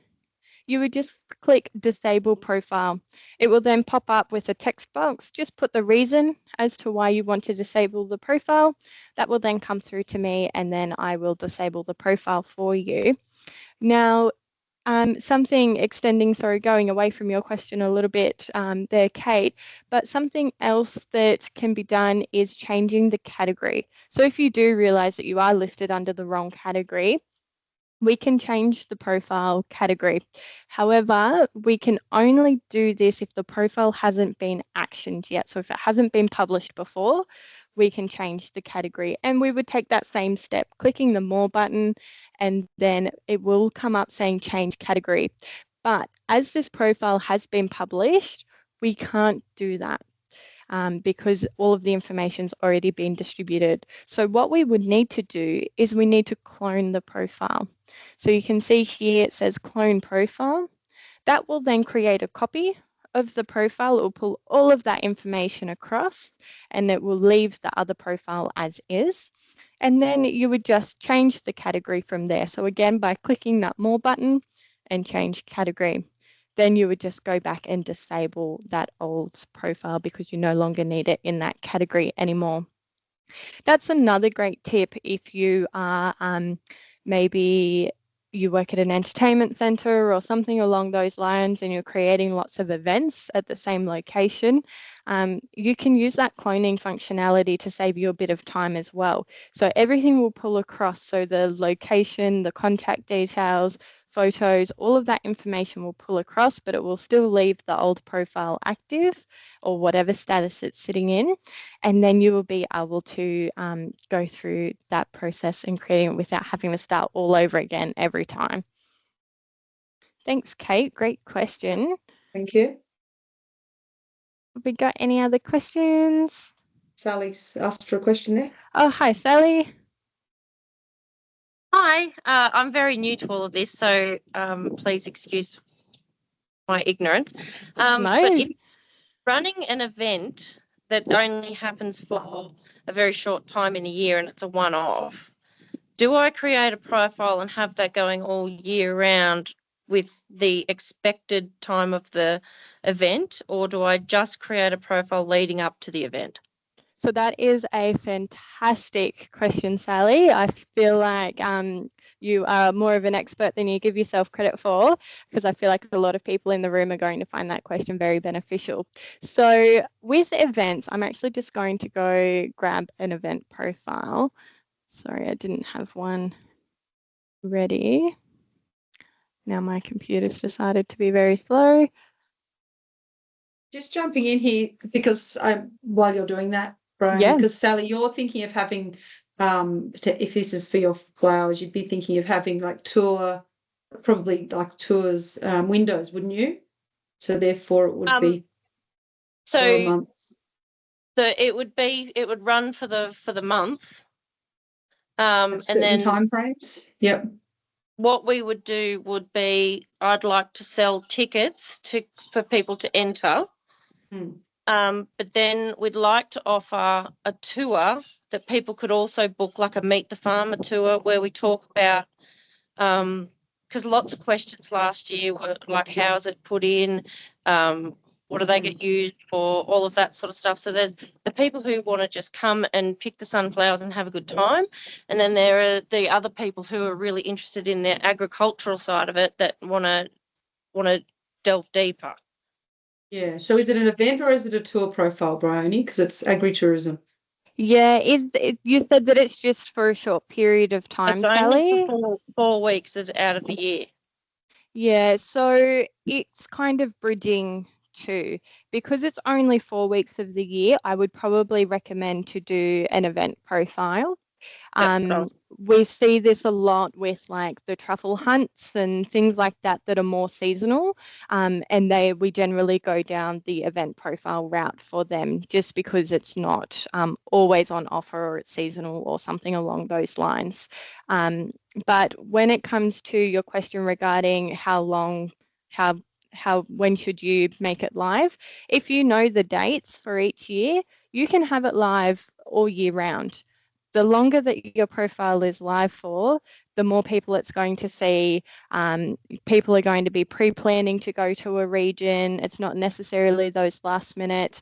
you would just click Disable Profile. It will then pop up with a text box. Just put the reason as to why you want to disable the profile. That will then come through to me, and then I will disable the profile for you. Now, going away from your question a little bit there, Kate, but something else that can be done is changing the category. So if you do realise that you are listed under the wrong category, we can change the profile category. However, we can only do this if the profile hasn't been actioned yet. So if it hasn't been published before, we can change the category, and we would take that same step, clicking the More button, and then it will come up saying change category. But as this profile has been published, we can't do that. Because all of the information's already been distributed. So what we would need to do is we need to clone the profile. So you can see here it says clone profile. That will then create a copy of the profile. It will pull all of that information across, and it will leave the other profile as is. And then you would just change the category from there. So again, by clicking that More button and change category, then you would just go back and disable that old profile because you no longer need it in that category anymore. That's another great tip if you are maybe you work at an entertainment centre or something along those lines and you're creating lots of events at the same location. You can use that cloning functionality to save you a bit of time as well. So everything will pull across. So the location, the contact details, photos, all of that information will pull across, but it will still leave the old profile active or whatever status it's sitting in. And then you will be able to go through that process and creating it without having to start all over again every time. Thanks, Kate. Great question. Thank you. Have we got any other questions? Sally's asked for a question there. Oh, hi, Sally. Hi, I'm very new to all of this, so please excuse my ignorance. No. But if running an event that only happens for a very short time in a year and it's a one-off, do I create a profile and have that going all year round with the expected time of the event, or do I just create a profile leading up to the event? So that is a fantastic question, Sally. I feel like you are more of an expert than you give yourself credit for, because I feel like a lot of people in the room are going to find that question very beneficial. So with events, I'm actually just going to go grab an event profile. Sorry, I didn't have one ready. Now my computer's decided to be very slow. Just jumping in here because while you're doing that, Brioney, because Sally, you're thinking of having, if this is for your flowers, you'd be thinking of having like probably like tours, windows, wouldn't you? So therefore it would be for a month. So it would run for the month. And then time frames. Yep. What we would do would be, I'd like to sell tickets for people to enter. But then we'd like to offer a tour that people could also book, like a Meet the Farmer tour, where we talk about, because lots of questions last year were like, how is it put in? What do they get used for? All of that sort of stuff. So there's the people who want to just come and pick the sunflowers and have a good time. And then there are the other people who are really interested in the agricultural side of it that want to delve deeper. Yeah. So is it an event or is it a tour profile, Brioney? Because it's agritourism. Yeah, you said that it's just for a short period of time, It's Sally? only for 4 weeks out of the year. Yeah, so it's kind of bridging too. Because it's only 4 weeks of the year, I would probably recommend to do an event profile. We see this a lot with like the truffle hunts and things like that that are more seasonal, and we generally go down the event profile route for them just because it's not always on offer or it's seasonal or something along those lines. But when it comes to your question regarding when should you make it live, if you know the dates for each year, you can have it live all year round. The longer that your profile is live for, the more people it's going to see. People are going to be pre-planning to go to a region. It's not necessarily those last minute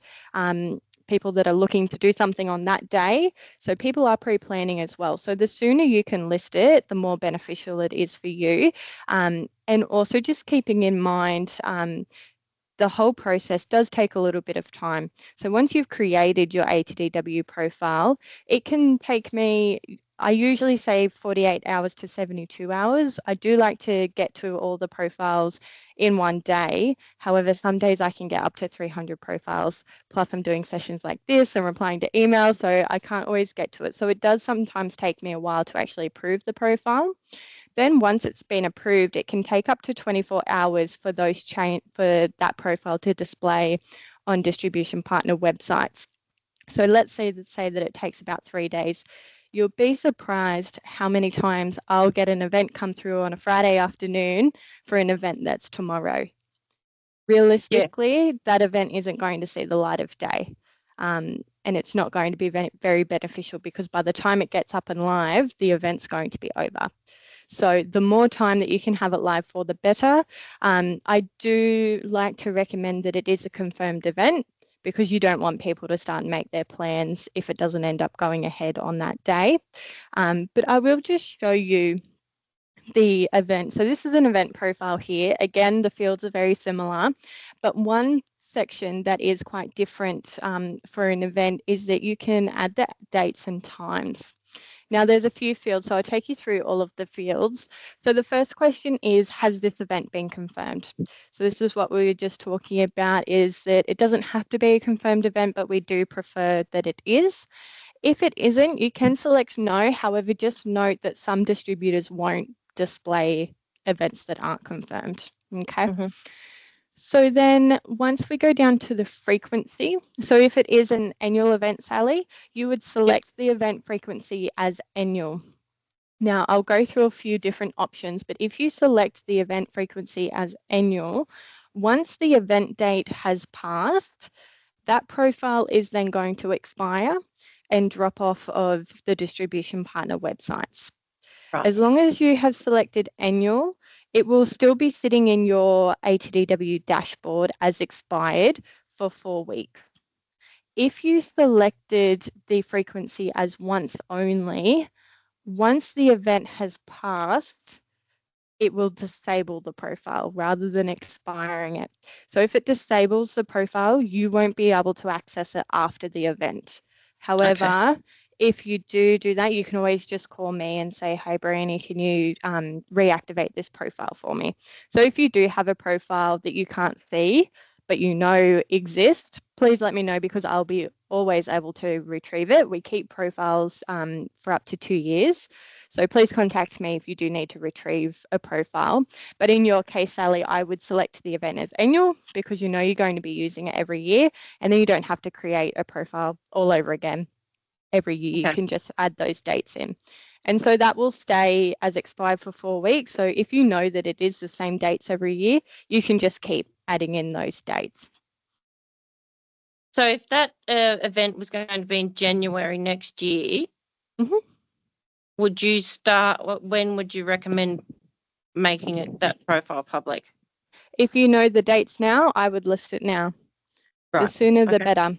people that are looking to do something on that day. So people are pre-planning as well. So the sooner you can list it, the more beneficial it is for you. And also just keeping in mind, the whole process does take a little bit of time. So once you've created your ATDW profile, it can take me, I usually say 48 hours to 72 hours. I do like to get to all the profiles in one day. However, some days I can get up to 300 profiles. Plus I'm doing sessions like this and replying to emails, so I can't always get to it. So it does sometimes take me a while to actually approve the profile. Then once it's been approved, it can take up to 24 hours for for that profile to display on distribution partner websites. So let's say that it takes about 3 days. You'll be surprised how many times I'll get an event come through on a Friday afternoon for an event that's tomorrow. Realistically, that event isn't going to see the light of day. And it's not going to be very beneficial because by the time it gets up and live, the event's going to be over. So the more time that you can have it live for, the better. I do like to recommend that it is a confirmed event because you don't want people to start and make their plans if it doesn't end up going ahead on that day. But I will just show you the event. So this is an event profile here. Again, the fields are very similar, but one section that is quite different for an event is that you can add the dates and times. Now there's a few fields, so I'll take you through all of the fields. So the first question is, has this event been confirmed? So this is what we were just talking about, is that it doesn't have to be a confirmed event, but we do prefer that it is. If it isn't, you can select no. However, just note that some distributors won't display events that aren't confirmed. Okay. Mm-hmm. So then once we go down to the frequency, so if it is an annual event, Sally, you would select the event frequency as annual. Now I'll go through a few different options, but if you select the event frequency as annual, once the event date has passed, that profile is then going to expire and drop off of the distribution partner websites. Right. As long as you have selected annual, it will still be sitting in your ATDW dashboard as expired for 4 weeks. If you selected the frequency as once only, once the event has passed, it will disable the profile rather than expiring it. So if it disables the profile, you won't be able to access it after the event. However, if you do that, you can always just call me and say, "Hi, Brioney, can you reactivate this profile for me?" So if you do have a profile that you can't see, but you know exists, please let me know because I'll be always able to retrieve it. We keep profiles for up to 2 years. So please contact me if you do need to retrieve a profile. But in your case, Sally, I would select the event as annual because you know you're going to be using it every year, and then you don't have to create a profile all over again. Every year, you can just add those dates in. And so that will stay as expired for 4 weeks. So if you know that it is the same dates every year, you can just keep adding in those dates. So if that event was going to be in January next year, when would you recommend making that profile public? If you know the dates now, I would list it now. The Right. sooner the Okay. better.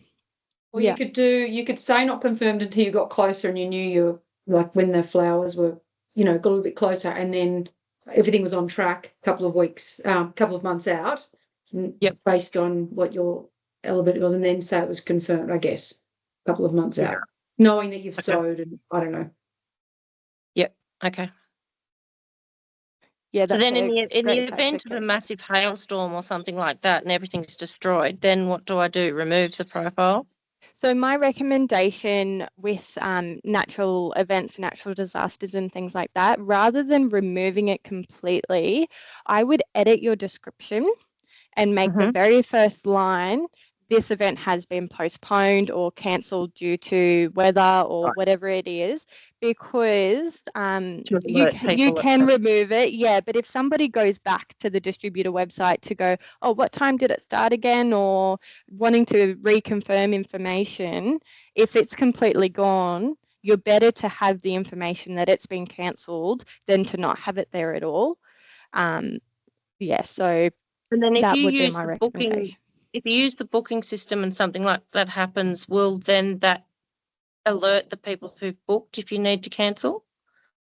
Or Yeah. you could say not confirmed until you got closer and you knew you like when the flowers were, got a little bit closer, and then everything was on track a couple of weeks, couple of months out, Yep. based on what your eligibility was, and then say it was confirmed, I guess, a couple of months out, knowing that you've sowed, and I don't know. Yep. Okay. Yeah. So then in the great event of a clarification. massive hailstorm or something like that and everything's destroyed, then what do I do? Remove the profile? So my recommendation with natural events, natural disasters and things like that, rather than removing it completely, I would edit your description and make the very first line, this event has been postponed or cancelled due to weather or whatever it is, because you can remove it. Yeah, but if somebody goes back to the distributor website to go, oh, what time did it start again, or wanting to reconfirm information, if it's completely gone, you're better to have the information that it's been cancelled than to not have it there at all. Yeah, so and then if that you would be use my the recommendation. if you use the booking system and something like that happens, will then that alert the people who've booked if you need to cancel?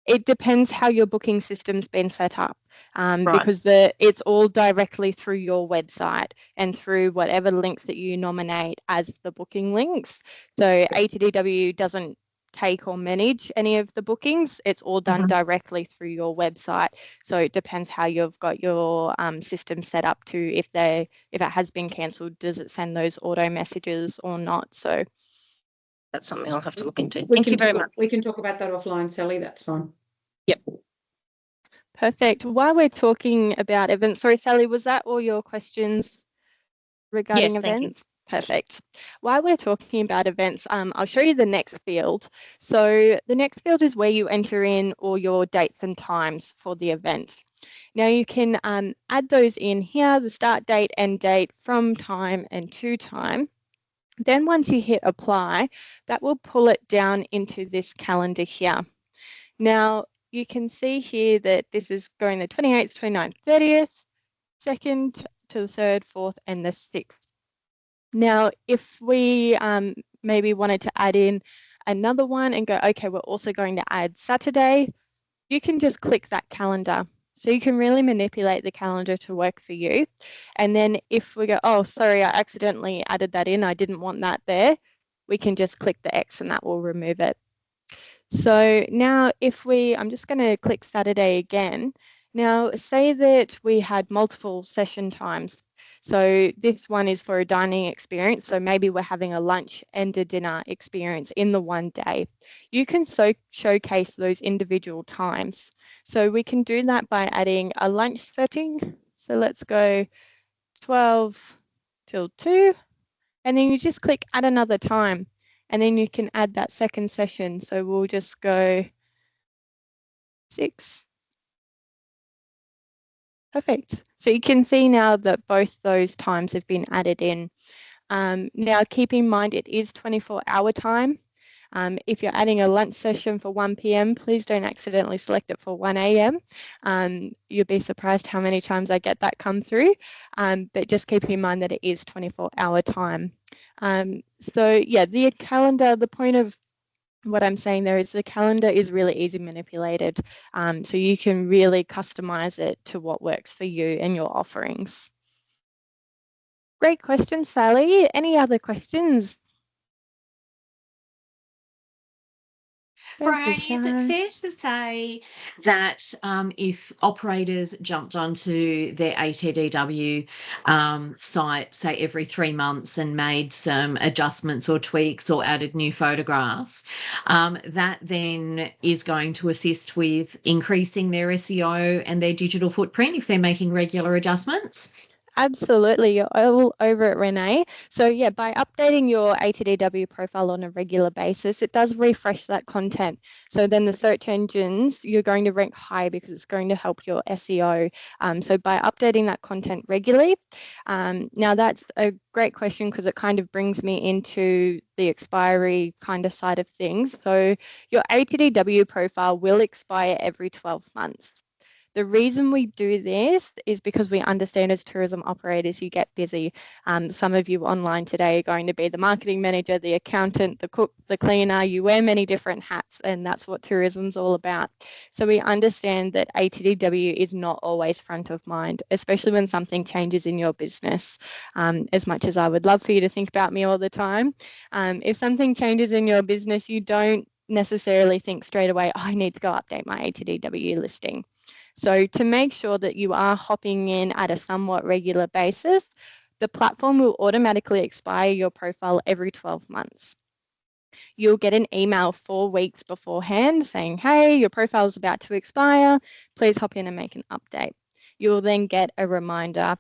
It depends how your booking system's been set up, Right. because it's all directly through your website and through whatever links that you nominate as the booking links. So ATDW doesn't take or manage any of the bookings. It's all done directly through your website. So it depends how you've got your system set up to if it has been cancelled, does it send those auto messages or not? So that's something I'll have to look into. Thank you very much. We can talk about that offline, Sally. That's fine. Yep. Perfect. While we're talking about events, sorry, Sally, was that all your questions regarding Yes, thank you. events? Perfect. While we're talking about events, I'll show you the next field. So the next field is where you enter in all your dates and times for the event. Now you can add those in here, the start date, end date, from time and to time. Then once you hit apply, that will pull it down into this calendar here. Now you can see here that this is going the 28th, 29th, 30th, 2nd to the 3rd, 4th, and the 6th. Now, if we maybe wanted to add in another one and go, okay, we're also going to add Saturday, you can just click that calendar. So you can really manipulate the calendar to work for you. And then if we go, oh, sorry, I accidentally added that in, I didn't want that there, we can just click the X and that will remove it. So now I'm just going to click Saturday again. Now say that we had multiple session times. So this one is for a dining experience. So maybe we're having a lunch and a dinner experience in the one day. You can showcase those individual times. So we can do that by adding a lunch setting. So let's go 12 till 2. And then you just click add another time. And then you can add that second session. So we'll just go 6. Perfect. So you can see now that both those times have been added in. Now keep in mind it is 24-hour time. If you're adding a lunch session for 1 p.m, please don't accidentally select it for 1 a.m. You'll be surprised how many times I get that come through, but just keep in mind that it is 24-hour time. So yeah, the calendar, the point of what I'm saying there is the calendar is really easy manipulated. So you can really customize it to what works for you and your offerings. Great question, Sally. Any other questions? Brioney, is it fair to say that if operators jumped onto their ATDW site, say every 3 months and made some adjustments or tweaks or added new photographs, that then is going to assist with increasing their SEO and their digital footprint if they're making regular adjustments? Absolutely, you're all over it, Renee. So yeah, by updating your ATDW profile on a regular basis, it does refresh that content. So then the search engines, you're going to rank high because it's going to help your SEO. So by updating that content regularly, now that's a great question because it kind of brings me into the expiry kind of side of things. So your ATDW profile will expire every 12 months. The reason we do this is because we understand as tourism operators, you get busy. Some of you online today are going to be the marketing manager, the accountant, the cook, the cleaner. You wear many different hats, and that's what tourism's all about. So we understand that ATDW is not always front of mind, especially when something changes in your business. As much as I would love for you to think about me all the time, if something changes in your business, you don't necessarily think straight away, oh, I need to go update my ATDW listing. So to make sure that you are hopping in at a somewhat regular basis, the platform will automatically expire your profile every 12 months. You'll get an email 4 weeks beforehand saying, hey, your profile is about to expire. Please hop in and make an update. You'll then get a reminder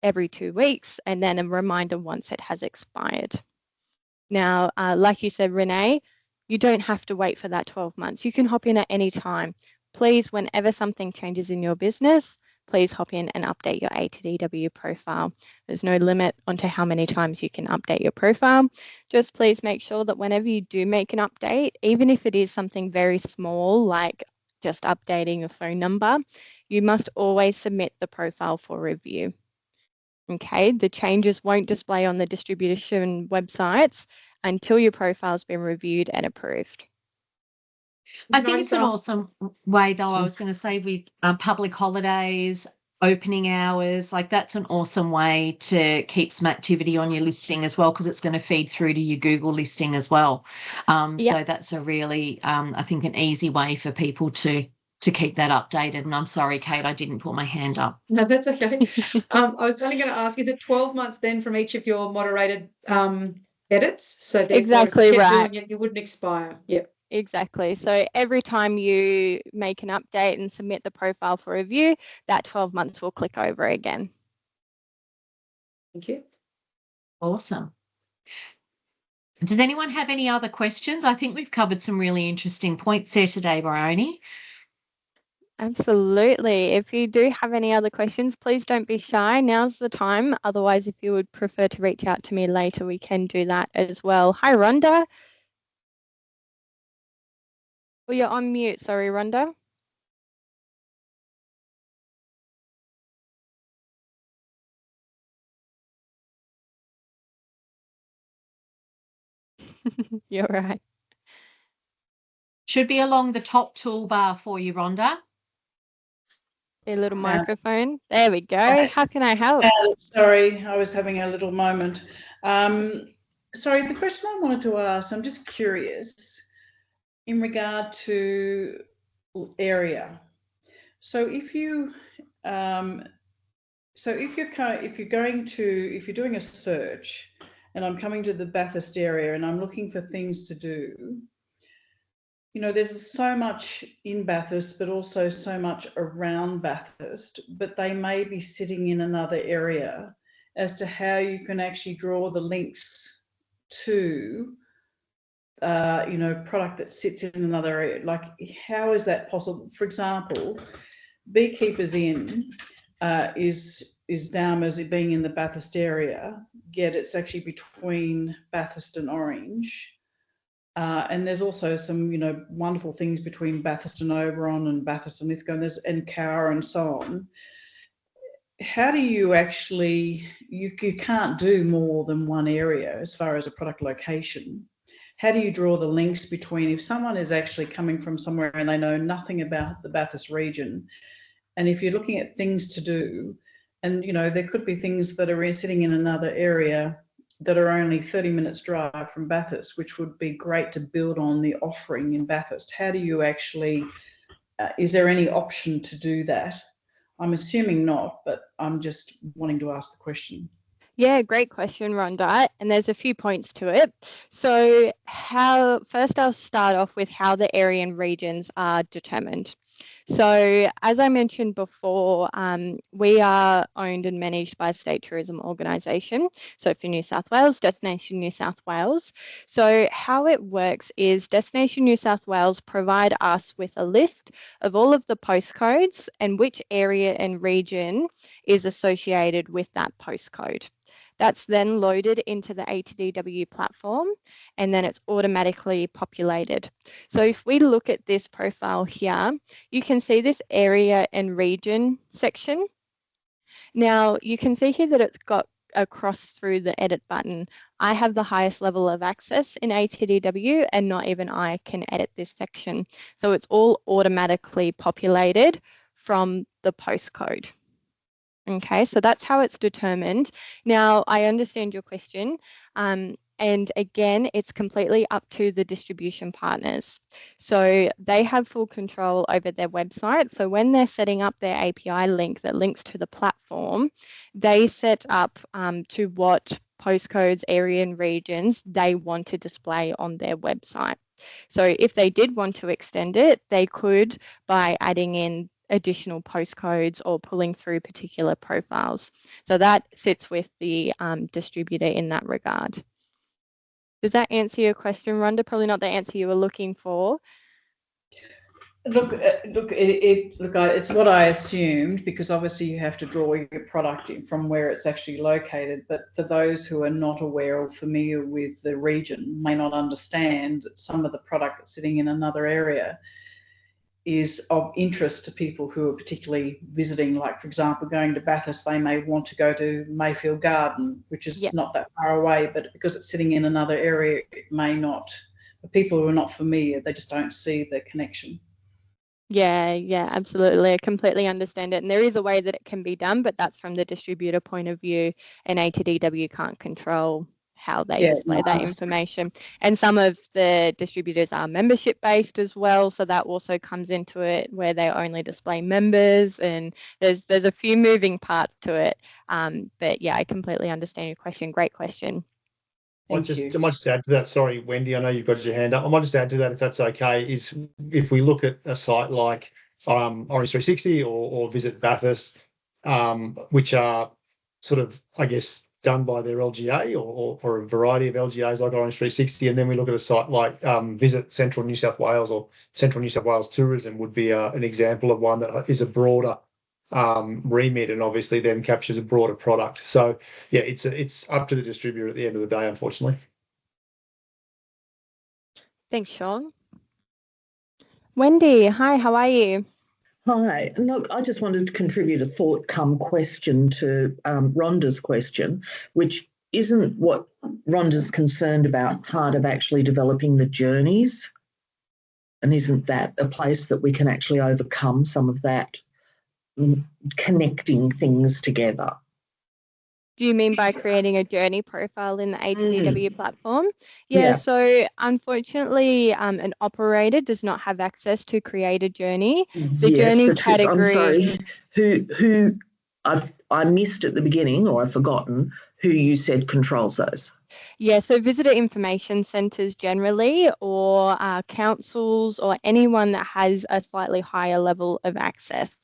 every 2 weeks and then a reminder once it has expired. Now, like you said, Renee, you don't have to wait for that 12 months. You can hop in at any time. Please, whenever something changes in your business, please hop in and update your ATDW profile. There's no limit onto how many times you can update your profile. Just please make sure that whenever you do make an update, even if it is something very small, like just updating a phone number, you must always submit the profile for review. Okay, the changes won't display on the distribution websites until your profile's been reviewed and approved. I think it's an awesome way, though. I was going to say with public holidays, opening hours, like that's an awesome way to keep some activity on your listing as well, because it's going to feed through to your Google listing as well. So that's a really, I think, an easy way for people to keep that updated. And I'm sorry, Kate, I didn't put my hand up. No, that's okay. I was only going to ask, is it 12 months then from each of your moderated edits? So therefore, exactly if you kept right. doing it, you wouldn't expire. Yep. Exactly. So every time you make an update and submit the profile for review, that 12 months will click over again. Thank you. Awesome. Does anyone have any other questions? I think we've covered some really interesting points there today, Brioney. Absolutely. If you do have any other questions, please don't be shy. Now's the time. Otherwise, if you would prefer to reach out to me later, we can do that as well. Hi, Rhonda. Oh, you're on mute. Sorry, Rhonda. You're right. Should be along the top toolbar for you, Rhonda. A little microphone. There we go. How can I help? Sorry, I was having a little moment. Sorry, the question I wanted to ask, I'm just curious in regard to area. So if you're doing a search and I'm coming to the Bathurst area and I'm looking for things to do, you know, there's so much in Bathurst, but also so much around Bathurst, but they may be sitting in another area as to how you can actually draw the links to, you know, product that sits in another area. Like, how is that possible? For example, Beekeepers Inn is down as it being in the Bathurst area, yet it's actually between Bathurst and Orange. And there's also some, you know, wonderful things between Bathurst and Oberon and Bathurst and Lithgow and Cowra and so on. How do you actually, you can't do more than one area as far as a product location. How do you draw the links between, if someone is actually coming from somewhere and they know nothing about the Bathurst region, and if you're looking at things to do, and, you know, there could be things that are sitting in another area that are only 30 minutes drive from Bathurst, which would be great to build on the offering in Bathurst. How do you actually, is there any option to do that? I'm assuming not, but I'm just wanting to ask the question. Yeah, great question, Rhonda. And there's a few points to it. So first I'll start off with how the area and regions are determined. So as I mentioned before, we are owned and managed by a state tourism organisation. So for New South Wales, Destination New South Wales. So how it works is Destination New South Wales provide us with a list of all of the postcodes and which area and region is associated with that postcode. That's then loaded into the ATDW platform, and then it's automatically populated. So if we look at this profile here, you can see this area and region section. Now you can see here that it's got a cross through the edit button. I have the highest level of access in ATDW, and not even I can edit this section. So it's all automatically populated from the postcode. Okay, so that's how it's determined. Now, I understand your question. And again, it's completely up to the distribution partners. So they have full control over their website. So when they're setting up their API link that links to the platform, they set up to what postcodes, area and regions they want to display on their website. So if they did want to extend it, they could by adding in additional postcodes or pulling through particular profiles. So that sits with the distributor in that regard. Does that answer your question, Rhonda? Probably not the answer you were looking for. Look, it's what I assumed, because obviously you have to draw your product in from where it's actually located. But for those who are not aware or familiar with the region, may not understand that some of the product that's sitting in another area is of interest to people who are particularly visiting. Like, for example, going to Bathurst, they may want to go to Mayfield Garden, which is not that far away, but because it's sitting in another area, it may not. For people who are not familiar, they just don't see the connection. Yeah, absolutely. I completely understand it. And there is a way that it can be done, but that's from the distributor point of view, and ATDW can't control how they display that information. And some of the distributors are membership based as well, so that also comes into it, where they only display members, and there's a few moving parts to it. But yeah, I completely understand your question. Great question. I might just add to that. Sorry, Wendy, I know you've got your hand up. I might just add to that, if that's okay, is if we look at a site like Orange 360 or Visit Bathurst, which are sort of, I guess, done by their LGA or a variety of LGAs like Orange 360, and then we look at a site like Visit Central New South Wales, or Central New South Wales Tourism would be an example of one that is a broader remit, and obviously then captures a broader product. So yeah, it's up to the distributor at the end of the day, unfortunately. Thanks, Sean. Wendy, hi, how are you? Hi. Look, I just wanted to contribute a thought come question to Rhonda's question, which isn't what Rhonda's concerned about, part of actually developing the journeys? And isn't that a place that we can actually overcome some of that connecting things together? Do you mean by creating a journey profile in the ATDW platform? Yeah, so unfortunately, an operator does not have access to create a journey. The journey Patrice, category. I'm sorry. Who I missed at the beginning, or I've forgotten who you said controls those. Yeah, so visitor information centres generally, or councils, or anyone that has a slightly higher level of access.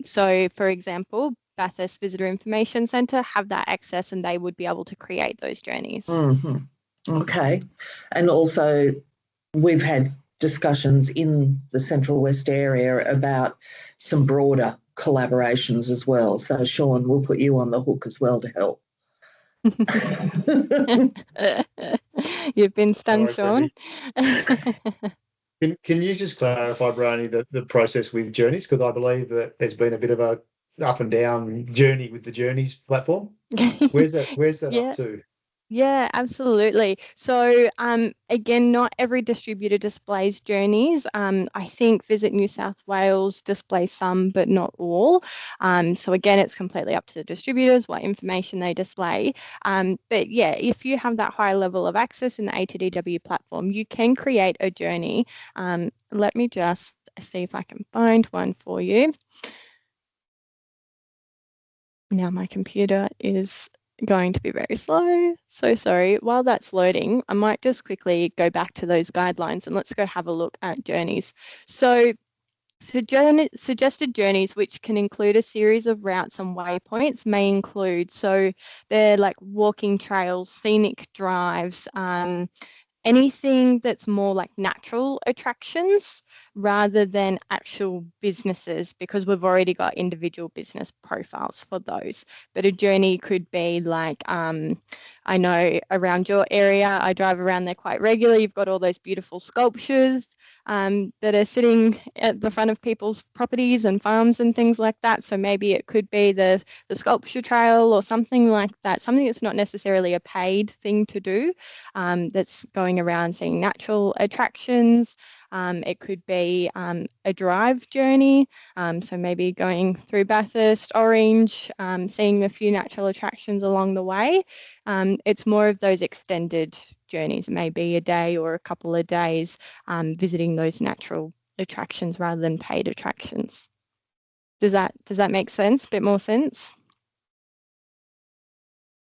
So, for example, Bathurst Visitor Information Centre have that access, and they would be able to create those journeys. Okay. And also, we've had discussions in the Central West area about some broader collaborations as well. So, Sean, we'll put you on the hook as well to help. You've been stung, Sean. Can you just clarify, Brioney, the process with journeys? Because I believe that there's been a bit of a up and down journey with the journeys platform. Where's that up to? Yeah, absolutely. So again, not every distributor displays journeys. I think Visit New South Wales displays some, but not all. So again, it's completely up to the distributors what information they display. But yeah, if you have that high level of access in the ATDW platform, you can create a journey. Let me just see if I can find one for you. Now my computer is going to be very slow. So sorry. While that's loading, I might just quickly go back to those guidelines and let's go have a look at journeys. So suggested journeys, which can include a series of routes and waypoints, may include, so they're like walking trails, scenic drives, anything that's more like natural attractions rather than actual businesses, because we've already got individual business profiles for those. But a journey could be like, I know around your area, I drive around there quite regularly. You've got all those beautiful sculptures that are sitting at the front of people's properties and farms and things like that. So maybe it could be the sculpture trail or something like that, something that's not necessarily a paid thing to do, that's going around seeing natural attractions. It could be a drive journey, so maybe going through Bathurst, Orange, seeing a few natural attractions along the way. It's more of those extended journeys, maybe a day or a couple of days, visiting those natural attractions rather than paid attractions. Does that make sense? A bit more sense?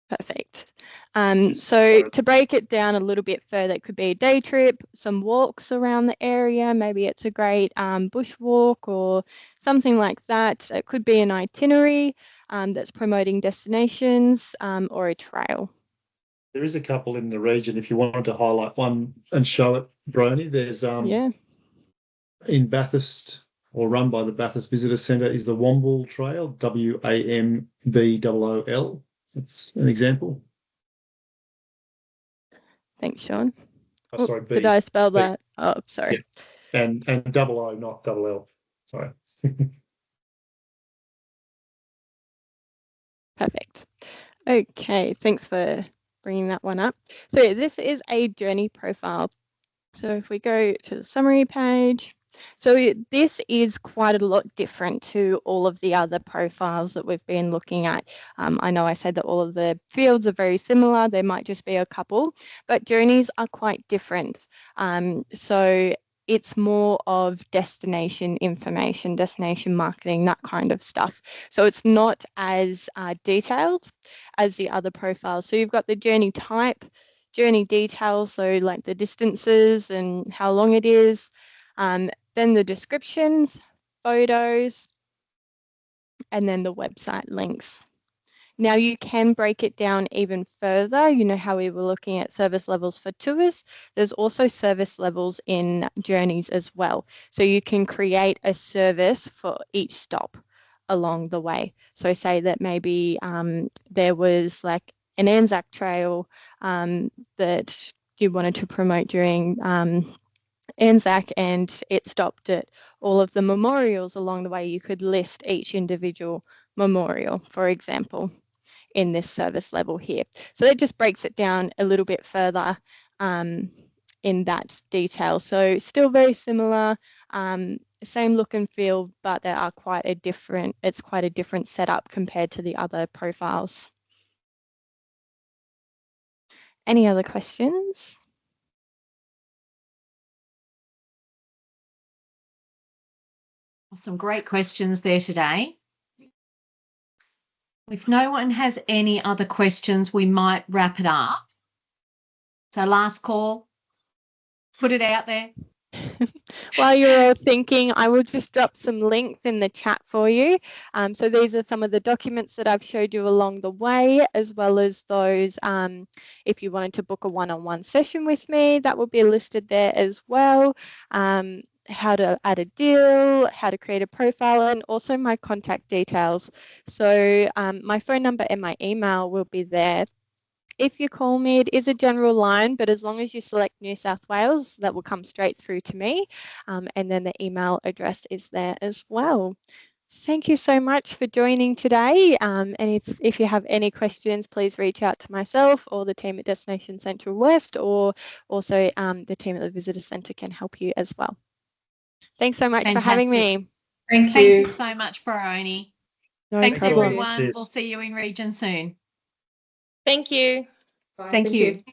Perfect. So to break it down a little bit further, it could be a day trip, some walks around the area. Maybe it's a great bushwalk or something like that. It could be an itinerary that's promoting destinations, or a trail. There is a couple in the region. If you wanted to highlight one and show it, Brioney, there's in Bathurst, or run by the Bathurst Visitor Centre, is the Womble Trail, WAMBOOL. That's an example. Thanks, Sean. Oh, sorry, B. Did I spell that? Oh, sorry. Yeah. And double O, not double L. Sorry. Perfect. Okay, thanks for bringing that one up. So this is a journey profile. So if we go to the summary page, so this is quite a lot different to all of the other profiles that we've been looking at. I know I said that all of the fields are very similar. There might just be a couple, but journeys are quite different. So it's more of destination information, destination marketing, that kind of stuff. So it's not as detailed as the other profiles. So you've got the journey type, journey details, so like the distances and how long it is, then the descriptions, photos, and then the website links. Now you can break it down even further. You know how we were looking at service levels for tours. There's also service levels in journeys as well. So you can create a service for each stop along the way. So say that maybe there was like an Anzac Trail that you wanted to promote during Anzac, and it stopped at all of the memorials along the way. You could list each individual memorial, for example, in this service level here. So that just breaks it down a little bit further in that detail. So still very similar, same look and feel, but there are it's quite a different setup compared to the other profiles. Any other questions? Some great questions there today. If no one has any other questions, we might wrap it up. So last call, put it out there. While you're all thinking, I will just drop some links in the chat for you. So these are some of the documents that I've showed you along the way, as well as those, if you wanted to book a one-on-one session with me, that will be listed there as well. How to add a deal, how to create a profile, and also my contact details. So my phone number and my email will be there. If you call me, it is a general line, but as long as you select New South Wales, that will come straight through to me. And then the email address is there as well. Thank you so much for joining today. And if you have any questions, please reach out to myself or the team at Destination Central West, or also the team at the Visitor Centre can help you as well. Thanks so much for having me. Thank you. Thank you so much, Brioney. Thanks, problem. everyone. Cheers. We'll see you in region soon. Thank you. Bye. Thank you.